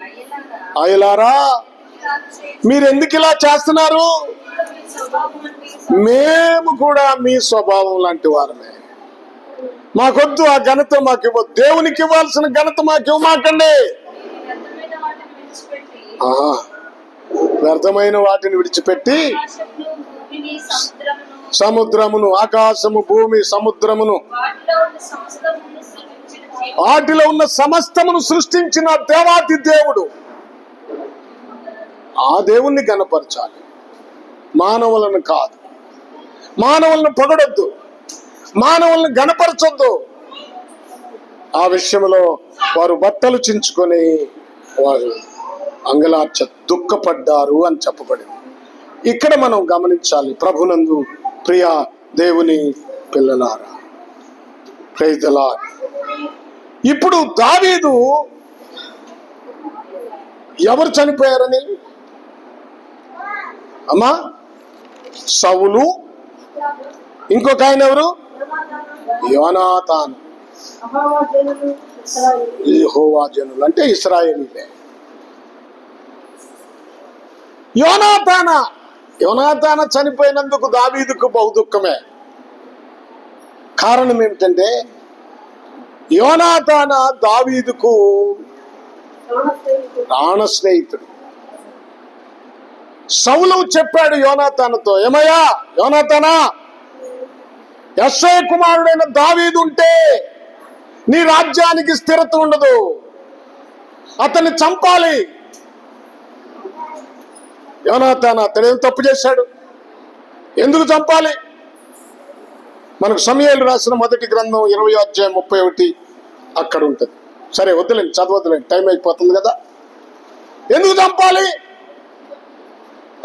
అయ్యలారా, మీరు ఎందుకు ఇలా చేస్తున్నారు? మేము కూడా మీ స్వభావం లాంటి వారమే. మాకొద్దు ఆ ఘనత, మాకు ఇవ్వద్దు. దేవునికి ఇవ్వాల్సిన ఘనత మాకు ఇవ్వమాకండి. వ్యర్థమైన వాటిని విడిచిపెట్టి సముద్రమును, ఆకాశము, భూమి, సముద్రమును, వాటిలో ఉన్న సమస్తమును సృష్టించిన దేవాది దేవుడు, ఆ దేవుణ్ణి గణపరచాలి, మానవులను కాదు. మానవులను పొగడొద్దు, మానవులను గణపరచొద్దు. ఆ విషయంలో వారు బట్టలు చించుకొని వారు అంగలార్చ దుఃఖపడ్డారు అని చెప్పబడింది. ఇక్కడ మనం గమనించాలి, ప్రభునందు ప్రియ దేవుని పిల్లలారా, ప్రైజ్ ది లార్డ్. ఇప్పుడు దావీదు ఎవరు చనిపోయారని? అమ్మా, సౌలు, ఇంకొక ఆయన ఎవరు? యోనాతాను. యెహోవా జనులు అంటే ఇశ్రాయేలీలే. యోనాతాన చనిపోయినందుకు దావీదుకు బహుదుఃఖమే. కారణం ఏమిటంటే యోనాతాన దావీదుకు ప్రాణ స్నేహితుడు. సౌలు చెప్పాడు యోనాతానుతో, ఏమయ్యా యోనాతానా, యెష్షై కుమారుడైన దావీదు ఉంటే నీ రాజ్యానికి స్థిరత ఉండదు, అతన్ని చంపాలి. యోనాతాను అతడేం తప్పు చేశాడు? ఎందుకు చంపాలి? మనకు సమూయేలు రాసిన మొదటి గ్రంథం 20వ అధ్యాయం 31 అక్కడ ఉంటుంది. సరే వద్దులేండి, చదవద్దులేండి, టైం అయిపోతుంది కదా. ఎందుకు చంపాలి?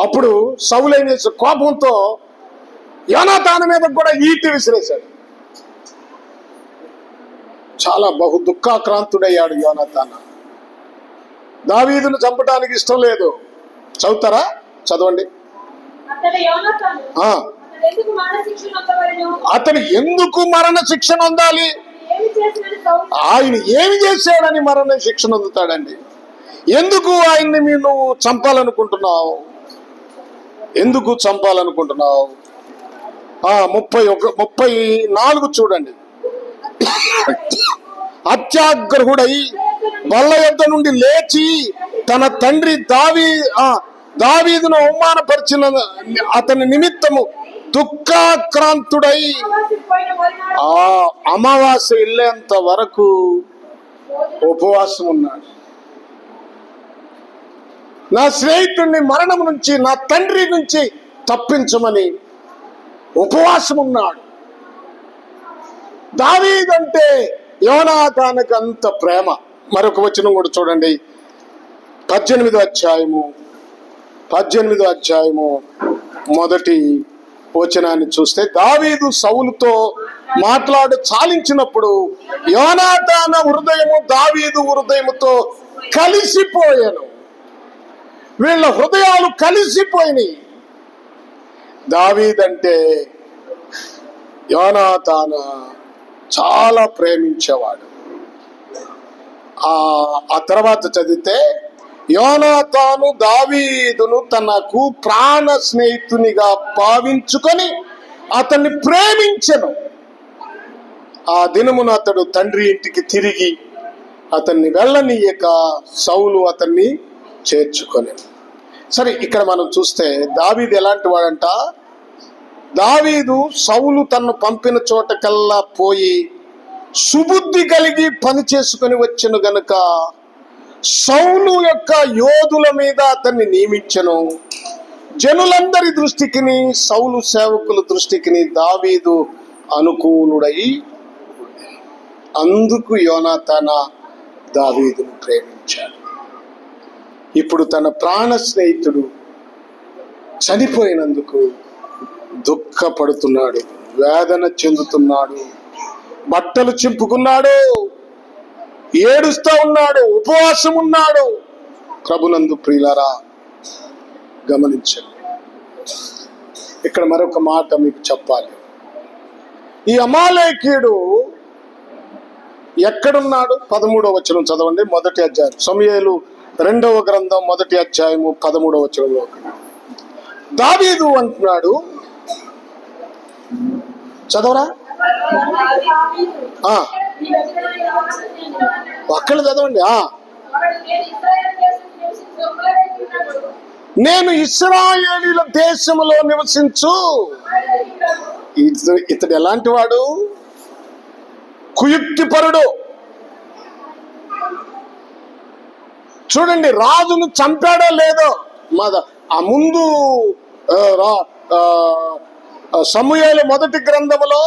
అప్పుడు సౌలు ఏం చేసి కోపంతో యోనాతాను మీద కూడా ఈటి విసిరేశాడు. చాలా బహు దుఃఖాక్రాంతుడయ్యాడు యోనాతాను. దావీదును చంపడానికి ఇష్టం లేదు. చదువుతారా? చదవండి. అతను ఎందుకు మరణ శిక్ష పొందాలి? ఆయన ఏమి చేశాడని మరణ శిక్ష పొందుతాడండి? ఎందుకు ఆయన్ని నువ్వు చంపాలనుకుంటున్నావు? ఎందుకు చంపాలనుకుంటున్నావు? 34 చూడండి. అత్యాగ్రహుడై బల్ల యొద్ద నుండి లేచి తన తండ్రి దావీదును అవమానపరిచిన అతని నిమిత్తము దుఃఖాక్రాంతుడై ఆ అమావాస్య వెళ్ళేంత వరకు ఉపవాసం ఉన్నాడు. నా స్నేహితుడిని మరణం నుంచి, నా తండ్రి నుంచి తప్పించమని ఉపవాసం ఉన్నాడు. దావీదంటే యోనాతానుకు అంత ప్రేమ. మరొక వచనం కూడా చూడండి, 18వ అధ్యాయము మొదటి వచనాన్ని చూస్తే, దావీదు సౌలుతో మాట్లాడి చాలించినప్పుడు యోనాతాను హృదయము దావీదు హృదయముతో కలిసిపోయాను. వీళ్ళ హృదయాలు కలిసిపోయినాయి. దావీదంటే యోనాతాను చాలా ప్రేమించేవాడు. ఆ తర్వాత చదివితే, యోనాతాను దావీదును తనకు ప్రాణ స్నేహితునిగా భావించుకొని అతన్ని ప్రేమించెను. ఆ దినమున అతడు తండ్రి ఇంటికి తిరిగి అతన్ని వెళ్ళనీయక సౌలు అతన్ని చేర్చుకొని. సరే, ఇక్కడ మనం చూస్తే దావీదు ఎలాంటి వాడంట? దావీదు సౌలు తన్ను పంపిన చోటకల్లా పోయి సుబుద్ధి కలిగి పని చేసుకుని వచ్చెను గనుక సౌలు యొక్క యోధుల మీద అతన్ని నియమించెను. జనులందరి దృష్టికిని, సౌలు సేవకుల దృష్టికిని దావీదు అనుకూలుడై అందుకు యోనాతాను దావీదును ప్రేమించాడు. ఇప్పుడు తన ప్రాణ స్నేహితుడు చనిపోయినందుకు దుఃఖపడుతున్నాడు, వేదన చెందుతున్నాడు, బట్టలు చింపుకున్నాడు, ఏడుస్తా ఉన్నాడు, ఉపవాసం ఉన్నాడు. ప్రభునందు ప్రియులారా, గమనించండి. ఇక్కడ మరొక మాట మీకు చెప్పాలి. ఈ అమాలేకీయుడు ఎక్కడున్నాడు? 13వ వచనం చదవండి. మొదటి అధ్యాయం, సమూయేలు 2వ గ్రంథం 1వ అధ్యాయము 13వ వచనంలో, దావీదు అంటున్నాడు, చదవరా అక్కడ చదవండి. నేను ఇశ్రాయేలీయుల దేశములో నివసించు. ఇతడు ఎలాంటి వాడు? కుయుక్తిపరుడు. చూడండి, రాజును చంపాడో లేదో ఆ ముందు సమూయేలు మొదటి గ్రంథములో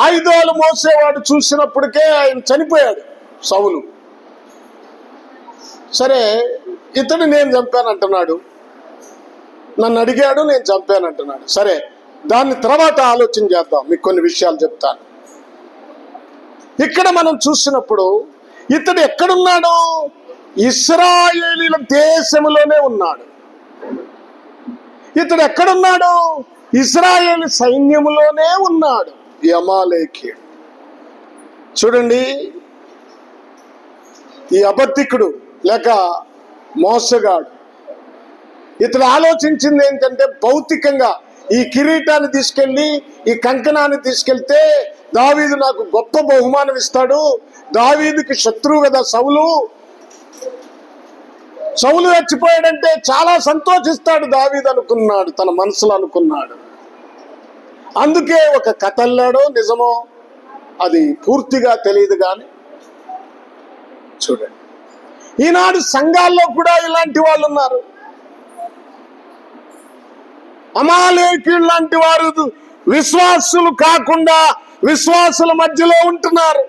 ఆయుధాలు మోసేవాడు చూసినప్పటికే ఆయన చనిపోయాడు, సౌలు. సరే, ఇతడు నేను చంపానంటున్నాడు, నన్ను అడిగాడు, నేను చంపానంటున్నాడు. సరే, దాన్ని తర్వాత ఆలోచన చేద్దాం. మీకు కొన్ని విషయాలు చెప్తాను. ఇక్కడ మనం చూసినప్పుడు ఇతడు ఎక్కడున్నాడు? ఇశ్రాయేలీయుల దేశంలోనే ఉన్నాడు. ఇతడు ఎక్కడున్నాడు? ఇశ్రాయేలు సైన్యములోనే ఉన్నాడు. ఈ అమాలేకీయుడు చూడండి, ఈ అబద్ధికుడు లేక మోసగాడు. ఇతడు ఆలోచించింది ఏంటంటే, భౌతికంగా ఈ కిరీటాన్ని తీసుకెళ్ళి, ఈ కంకణాన్ని తీసుకెళ్తే దావీదు నాకు గొప్ప బహుమానం ఇస్తాడు. దావీదుకి శత్రువు కదా సౌలు. సౌలు చచ్చిపోయాడంటే చాలా సంతోషిస్తాడు దావీదు అనుకున్నాడు, తన మనసులో అనుకున్నాడు. అందుకే ఒక కథ అల్లాడో నిజమో అది పూర్తిగా తెలియదు. కానీ చూడండి, ఈనాడు సంఘాల్లో కూడా ఇలాంటి వాళ్ళు ఉన్నారు. అమాలేకీయులు లాంటి వారు విశ్వాసులు కాకుండా విశ్వాసుల మధ్యలో ఉంటున్నారు.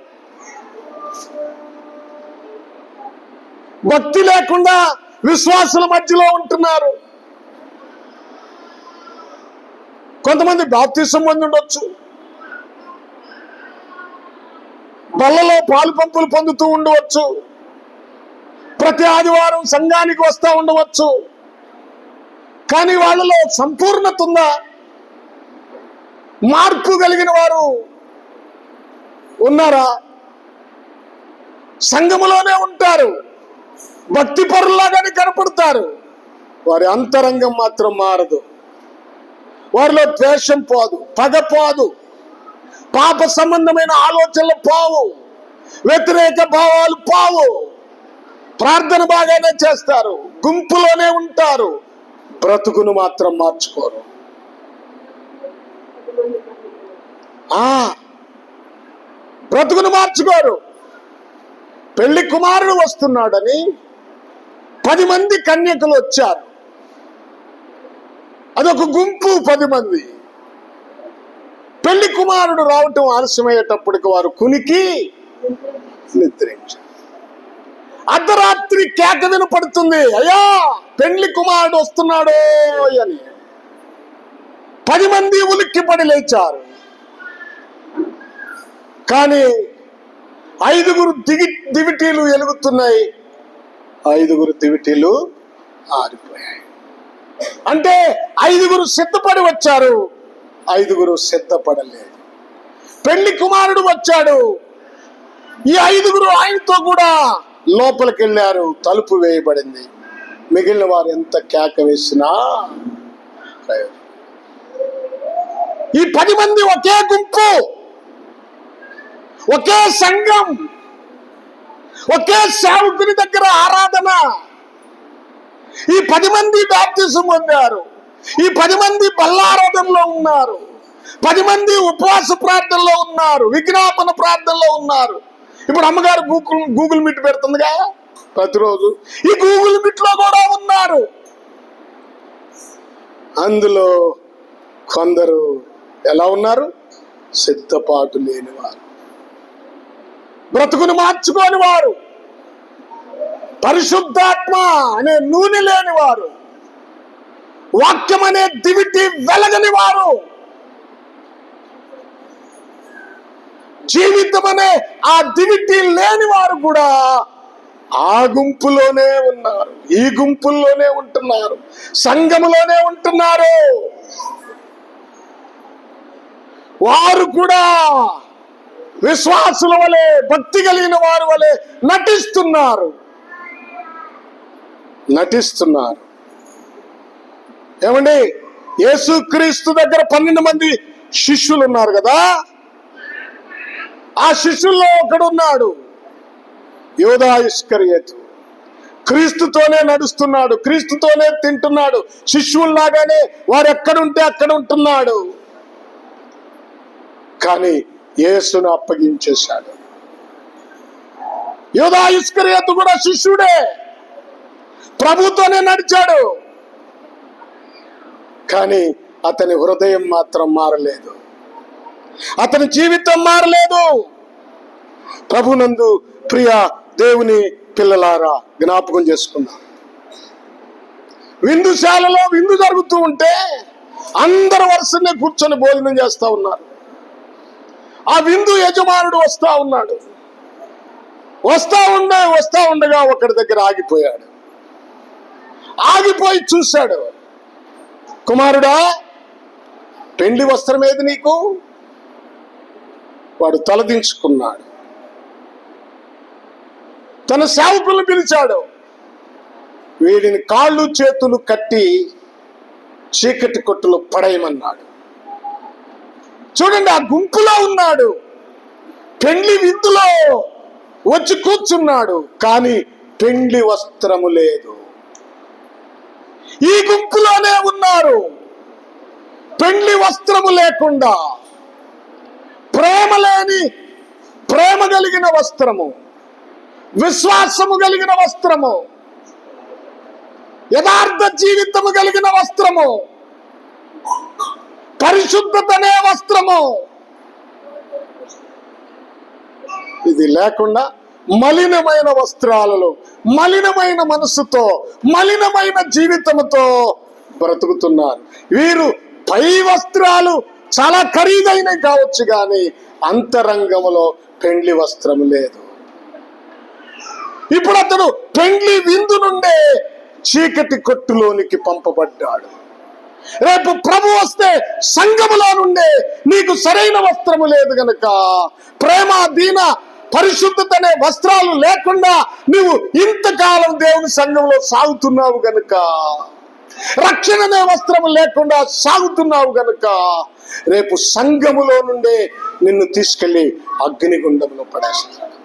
భక్తి లేకుండా విశ్వాసుల మధ్యలో ఉంటున్నారు. కొంతమంది బాప్తిసం పొంది ఉండొచ్చు, బల్లలో పాలు పంపులు పొందుతూ ఉండవచ్చు, ప్రతి ఆదివారం సంఘానికి వస్తూ ఉండవచ్చు. కానీ వాళ్ళలో సంపూర్ణత ఉందా? మార్పు కలిగిన వారు ఉన్నారా? సంఘములోనే ఉంటారు, భక్తి పరుల్లాగానే కనపడతారు, వారి అంతరంగం మాత్రం మారదు. వారిలో ద్వేషం పోదు, పగ పోదు, పాప సంబంధమైన ఆలోచనలు పోవు, వ్యతిరేక భావాలు పోవు. ప్రార్థన బాగానే చేస్తారు, గుంపులోనే ఉంటారు, బ్రతుకును మాత్రం మార్చుకోరు. బ్రతుకును మార్చుకోరు. పెళ్లి కుమారుడు వస్తున్నాడని 10 మంది కన్యకలు వచ్చారు. అదొక గుంపు, 10 మంది. పెళ్లి కుమారుడు రావటం ఆలస్యమయ్యేటప్పటికి వారు కునికి నిద్రించారు. అర్ధరాత్రి కేక వినపడుతుంది, అయ్యా పెళ్లి కుమారుడు వస్తున్నాడు అని. 10 మంది ఉలిక్కిపడి లేచారు. కానీ 5 దివిటీలు వెలుగుతున్నాయి, 5 దివిటీలు ఆరిపోయాయి. అంటే 5 సిద్ధపడి వచ్చారు, 5 సిద్ధపడలేదు. పెళ్లి కుమారుడు వచ్చాడు, ఈ 5 ఆయనతో కూడా లోపలికి వెళ్ళారు. తలుపు వేయబడింది. మిగిలిన వారు ఎంత కేక వేసినా ఈ 10 మంది ఒకే గుంపు, ఒకే సంఘం, ఒకే సేవకుని దగ్గర ఆరాధన. ఈ 10 మంది బాప్తిసం పొందారు. ఈ 10 మంది బల్లారాధనలో ఉన్నారు, 10 మంది ఉపవాస ప్రార్థనలో ఉన్నారు, విజ్ఞాపన ప్రార్థనలో ఉన్నారు. ఇప్పుడు అమ్మగారు గూగుల్ మీట్ పెడుతుందిగా ప్రతిరోజు, ఈ గూగుల్ మీట్ లో కూడా ఉన్నారు. అందులో కొందరు ఎలా ఉన్నారు? సిద్ధపాటు లేనివారు, బ్రతుకును మార్చుకోని వారు, పరిశుద్ధాత్మ అనే నూనె లేని వారు, వాక్యం అనే దివిటి వెలగని వారు, జీవితం అనే ఆ దివిటి లేని వారు కూడా ఆ గుంపులోనే ఉన్నారు, ఈ గుంపుల్లోనే ఉంటున్నారు, సంఘములోనే ఉంటున్నారు. వారు కూడా విశ్వాసుల వలె, భక్తి కలిగిన వారి వలె నటిస్తున్నారు. ఏమండి, యేసుక్రీస్తు దగ్గర 12 మంది శిష్యులు ఉన్నారు కదా, ఆ శిష్యుల్లో ఒకడున్నాడు యూదా ఇస్కరియోతు. క్రీస్తుతోనే నడుస్తున్నాడు, క్రీస్తుతోనే తింటున్నాడు, శిష్యుల్లాగానే వారు ఎక్కడుంటే అక్కడ ఉంటున్నాడు. కానీ యేసును అప్పగించేశాడు. యూదా ఇస్కరియోతు కూడా శిష్యుడే, ప్రభుతోనే నడిచాడు. కానీ అతని హృదయం మాత్రం మారలేదు, అతని జీవితం మారలేదు. ప్రభునందు ప్రియ దేవుని పిల్లలారా, జ్ఞాపకం చేసుకుందాం. విందుశాలలో విందు జరుగుతూ ఉంటే అందరు వరుసనే కూర్చొని భోజనం చేస్తా ఉన్నారు. ఆ విందు యజమానుడు వస్తా ఉన్నాడు. వస్తా ఉండగా ఒకడి దగ్గర ఆగిపోయాడు. ఆగిపోయి చూశాడు. కుమారుడా, పెండ్లి వస్త్రం ఏది నీకు? వాడు తలదించుకున్నాడు. తన సేవకులను పిలిచాడు. వీడిని కాళ్ళు చేతులు కట్టి చీకటి కొట్టులో పడేయమన్నాడు. చూడండి, ఆ గుంపులో ఉన్నాడు, పెండ్లి విందులో వచ్చి కూర్చున్నాడు, కానీ పెండ్లి వస్త్రము లేదు. ఈ గుంపులోనే ఉన్నారు, పెండ్లి వస్త్రము లేకుండా, ప్రేమ లేని, ప్రేమ కలిగిన వస్త్రము, విశ్వాసము కలిగిన వస్త్రము, యథార్థ జీవితము కలిగిన వస్త్రము, పరిశుద్ధతనే వస్త్రము, ఇది లేకుండా మలినమైన వస్త్రాలలో, మలినమైన మనసుతో, మలినమైన జీవితంతో బ్రతుకుతున్నారు. వీరు పై వస్త్రాలు చాలా ఖరీదైనవి కావచ్చు, కానీ అంతరంగంలో పెండ్లి వస్త్రం లేదు. ఇప్పుడు అతడు పెండ్లి విందు నుండే చీకటి కొట్టులోనికి పంపబడ్డాడు. రేపు ప్రభు వస్తే సంఘములో నుండే నీకు సరైన వస్త్రము లేదు గనక, ప్రేమ, దీన, పరిశుద్ధత అనే వస్త్రాలు లేకుండా నువ్వు ఇంతకాలం దేవుని సంఘంలో సాగుతున్నావు గనుక, రక్షణ అనే వస్త్రము లేకుండా సాగుతున్నావు గనుక, రేపు సంఘములో నుండే నిన్ను తీసుకెళ్లి అగ్నిగుండంలో పడేస్తాడు.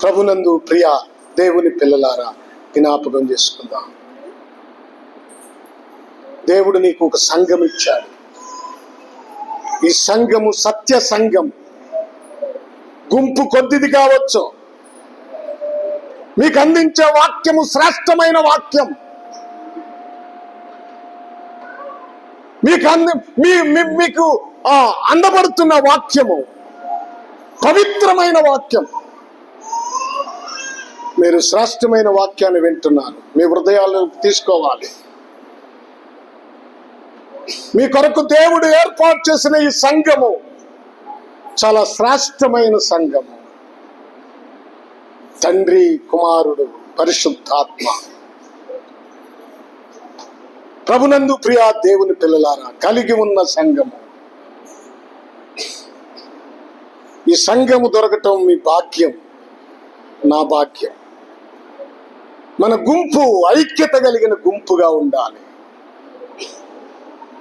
ప్రభునందు ప్రియ దేవుని పిల్లలారా, జ్ఞాపకం చేసుకుందాం. దేవుడు నీకు ఒక సంఘం ఇచ్చాడు. ఈ సంఘము సత్య సంఘం. గుంపు కొద్దిది కావచ్చు, మీకు అందించే వాక్యము శ్రేష్టమైన వాక్యం, మీకు అందబడుతున్న వాక్యము పవిత్రమైన వాక్యం. మీరు శ్రేష్టమైన వాక్యాన్ని వింటున్నారు, మీ హృదయాలను తీసుకోవాలి. మీ కొరకు దేవుడు ఏర్పాటు చేసిన ఈ సంఘము చాలా శ్రేష్టమైన సంఘము. తండ్రి, కుమారుడు, పరిశుద్ధాత్మ. ప్రభునందు ప్రియ దేవుని పిల్లలారా, కలిగి ఉన్న సంఘము. ఈ సంఘము దొరకటం మీ భాగ్యం, నా భాగ్యం. మన గుంపు ఐక్యత కలిగిన గుంపుగా ఉండాలి,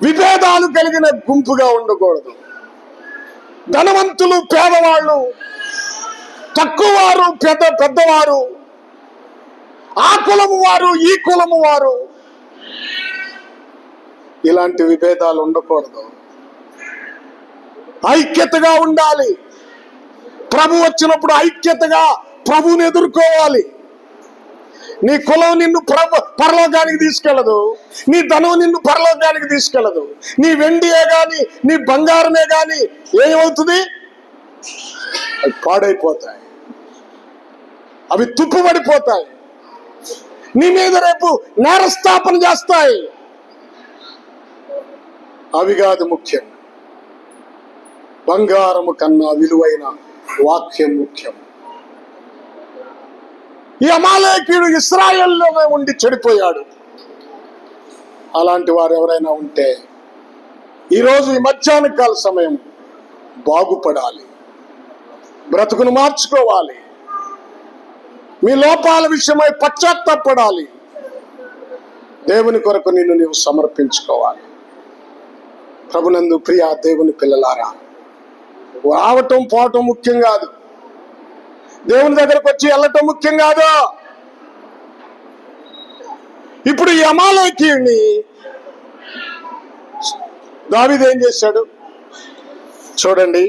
విభేదాలు కలిగిన గుంపుగా ఉండకూడదు. ధనవంతులు, పేదవాళ్ళు, తక్కువవారు, పెద్దవారు, ఆ కులము వారు, ఈ కులము వారు, ఇలాంటి విభేదాలు ఉండకూడదు. ఐక్యతగా ఉండాలి. ప్రభు వచ్చినప్పుడు ఐక్యతగా ప్రభువుని ఎదుర్కోవాలి. నీ కులం నిన్ను పరలోకానికి తీసుకెళ్ళదు, నీ ధనం నిన్ను పరలోకానికి తీసుకెళ్ళదు. నీ వెండియే గాని, నీ బంగారమే గాని ఏమవుతుంది? అవి పాడైపోతాయి, అవి తుప్పుపడిపోతాయి, నీ మీద రేపు నేరస్థాపన చేస్తాయి. అవి కాదు ముఖ్యం, బంగారము కన్నా విలువైన వాక్యం ముఖ్యం. ఈ అమాలేకీయుడు ఇశ్రాయేలులోనే ఉండి చెడిపోయాడు. అలాంటి వారు ఎవరైనా ఉంటే ఈరోజు ఈ మధ్యాహ్న కాల సమయం బాగుపడాలి, బ్రతుకును మార్చుకోవాలి, మీ లోపాల విషయమై పశ్చాత్తాపడాలి, దేవుని కొరకు నిన్ను నీవు సమర్పించుకోవాలి. ప్రభునందు ప్రియ దేవుని పిల్లలారా, రావటం పోవటం ముఖ్యం కాదు. దేవుని దగ్గరకు వచ్చి వెళ్ళటం ముఖ్యం కాదు. ఇప్పుడు ఈ అమాలేకీయుని దావీదు ఏం చేశాడు చూడండి.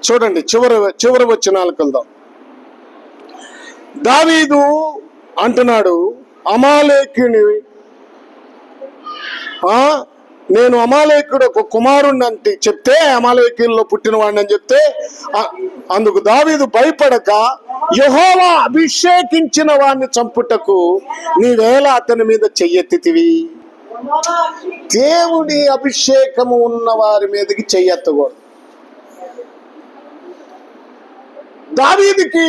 చూడండి చివరి వచనాలకు వెళ్దాం. దావీదు అంటున్నాడు, అమాలేకీయుని నేను అమాలేకుడు ఒక కుమారుణ్ణి అంటే చెప్తే, అమాలేకీయుల్లో పుట్టిన వాడిని అని చెప్తే, అందుకు దావీదు భయపడక యెహోవా అభిషేకించిన వాడిని చంపుటకు నీవేళ అతని మీద చెయ్యెత్తితివి. దేవుడి అభిషేకము ఉన్న వారి మీదకి చెయ్యెత్తకూడదు. దావీదుకి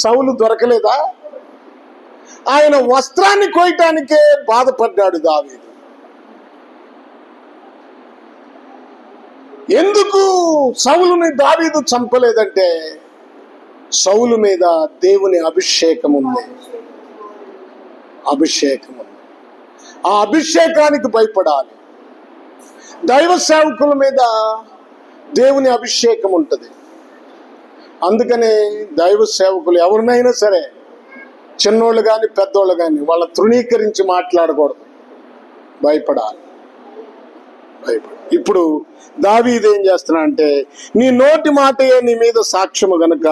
సౌలు దొరకలేదా? ఆయన వస్త్రాన్ని కోయటానికే బాధపడ్డాడు దావీదు. ఎందుకు సౌలుని దావీదు చంపలేదంటే, సౌలు మీద దేవుని అభిషేకం ఉంది. అభిషేకం ఉంది. ఆ అభిషేకానికి భయపడాలి. దైవ సేవకుల మీద దేవుని అభిషేకం ఉంటుంది. అందుకనే దైవ సేవకులు ఎవరినైనా సరే, చిన్నోళ్ళు కానీ పెద్దోళ్ళు కానీ, వాళ్ళ తృణీకరించి మాట్లాడకూడదు. భయపడాలి. ఇప్పుడు దావీదు ఏం చేస్తున్నా అంటే, నీ నోటి మాటయే నీ మీద సాక్ష్యము గనుక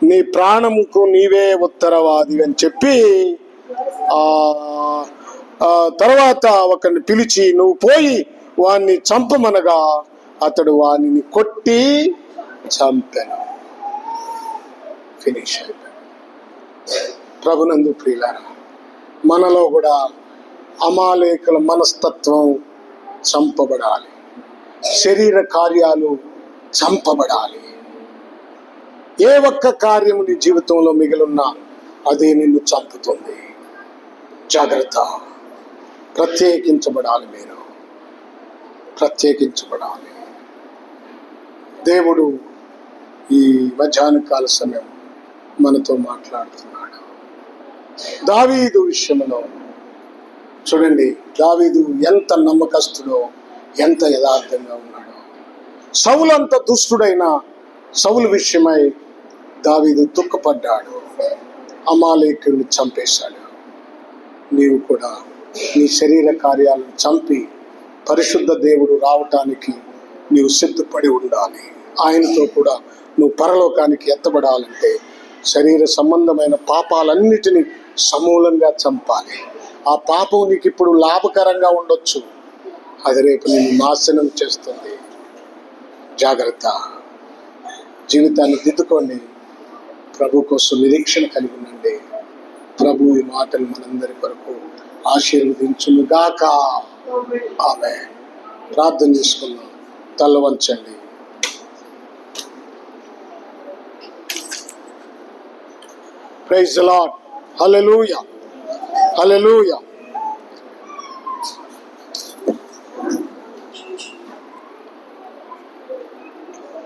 నీ ప్రాణముకు నీవే ఉత్తరవాది అని చెప్పి తర్వాత ఒకరిని పిలిచి, నువ్వు పోయి వాణ్ణి చంపమనగా అతడు వాణ్ణి కొట్టి చంపాను. ఫినిష్ అయిపోయాడు. ప్రభునందు ప్రియులారా, మనలో కూడా అమాలేకుల మనస్తత్వం చంపబడాలి. శరీర కార్యాలు చంపబడాలి. ఏ ఒక్క కార్యము నీ జీవితంలో మిగిలిన్నా అదే నిన్ను చంపుతుంది. జాగ్రత్త. ప్రత్యేకించబడాలి. మీరు ప్రత్యేకించబడాలి. దేవుడు ఈ మధ్యాహ్న కాల సమయం మనతో మాట్లాడుతున్నాడు. దావీదు విషయంలో చూడండి, దావీదు ఎంత నమ్మకస్తుడో, ఎంత యథార్థంగా ఉన్నాడో. సౌలు అంత దుష్టుడైన సౌలు విషయమై దావీదు దుఃఖపడ్డాడు. అమాలేకుడిని చంపేశాడు. నీవు కూడా నీ శరీర కార్యాలను చంపి పరిశుద్ధ దేవుడు రావటానికి నీవు సిద్ధపడి ఉండాలి. ఆయనతో కూడా నువ్వు పరలోకానికి ఎత్తబడాలంటే శరీర సంబంధమైన పాపాలన్నిటినీ సమూలంగా చంపాలి. ఆ పాపం నీకు ఇప్పుడు లాభకరంగా ఉండొచ్చు, అది రేపు నేను నాశనం చేస్తుంది. జాగ్రత్త. జీవితాన్ని దిద్దుకోండి. ప్రభు కోసం నిరీక్షణ కలిగి ఉండండి. ప్రభు ఈ మాటలు మనందరి కొరకు ఆశీర్వదించునుగాక. ఆమె ప్రార్థన చేసుకుందాం. తల వంచండి. Praise the lord. Hallelujah, hallelujah.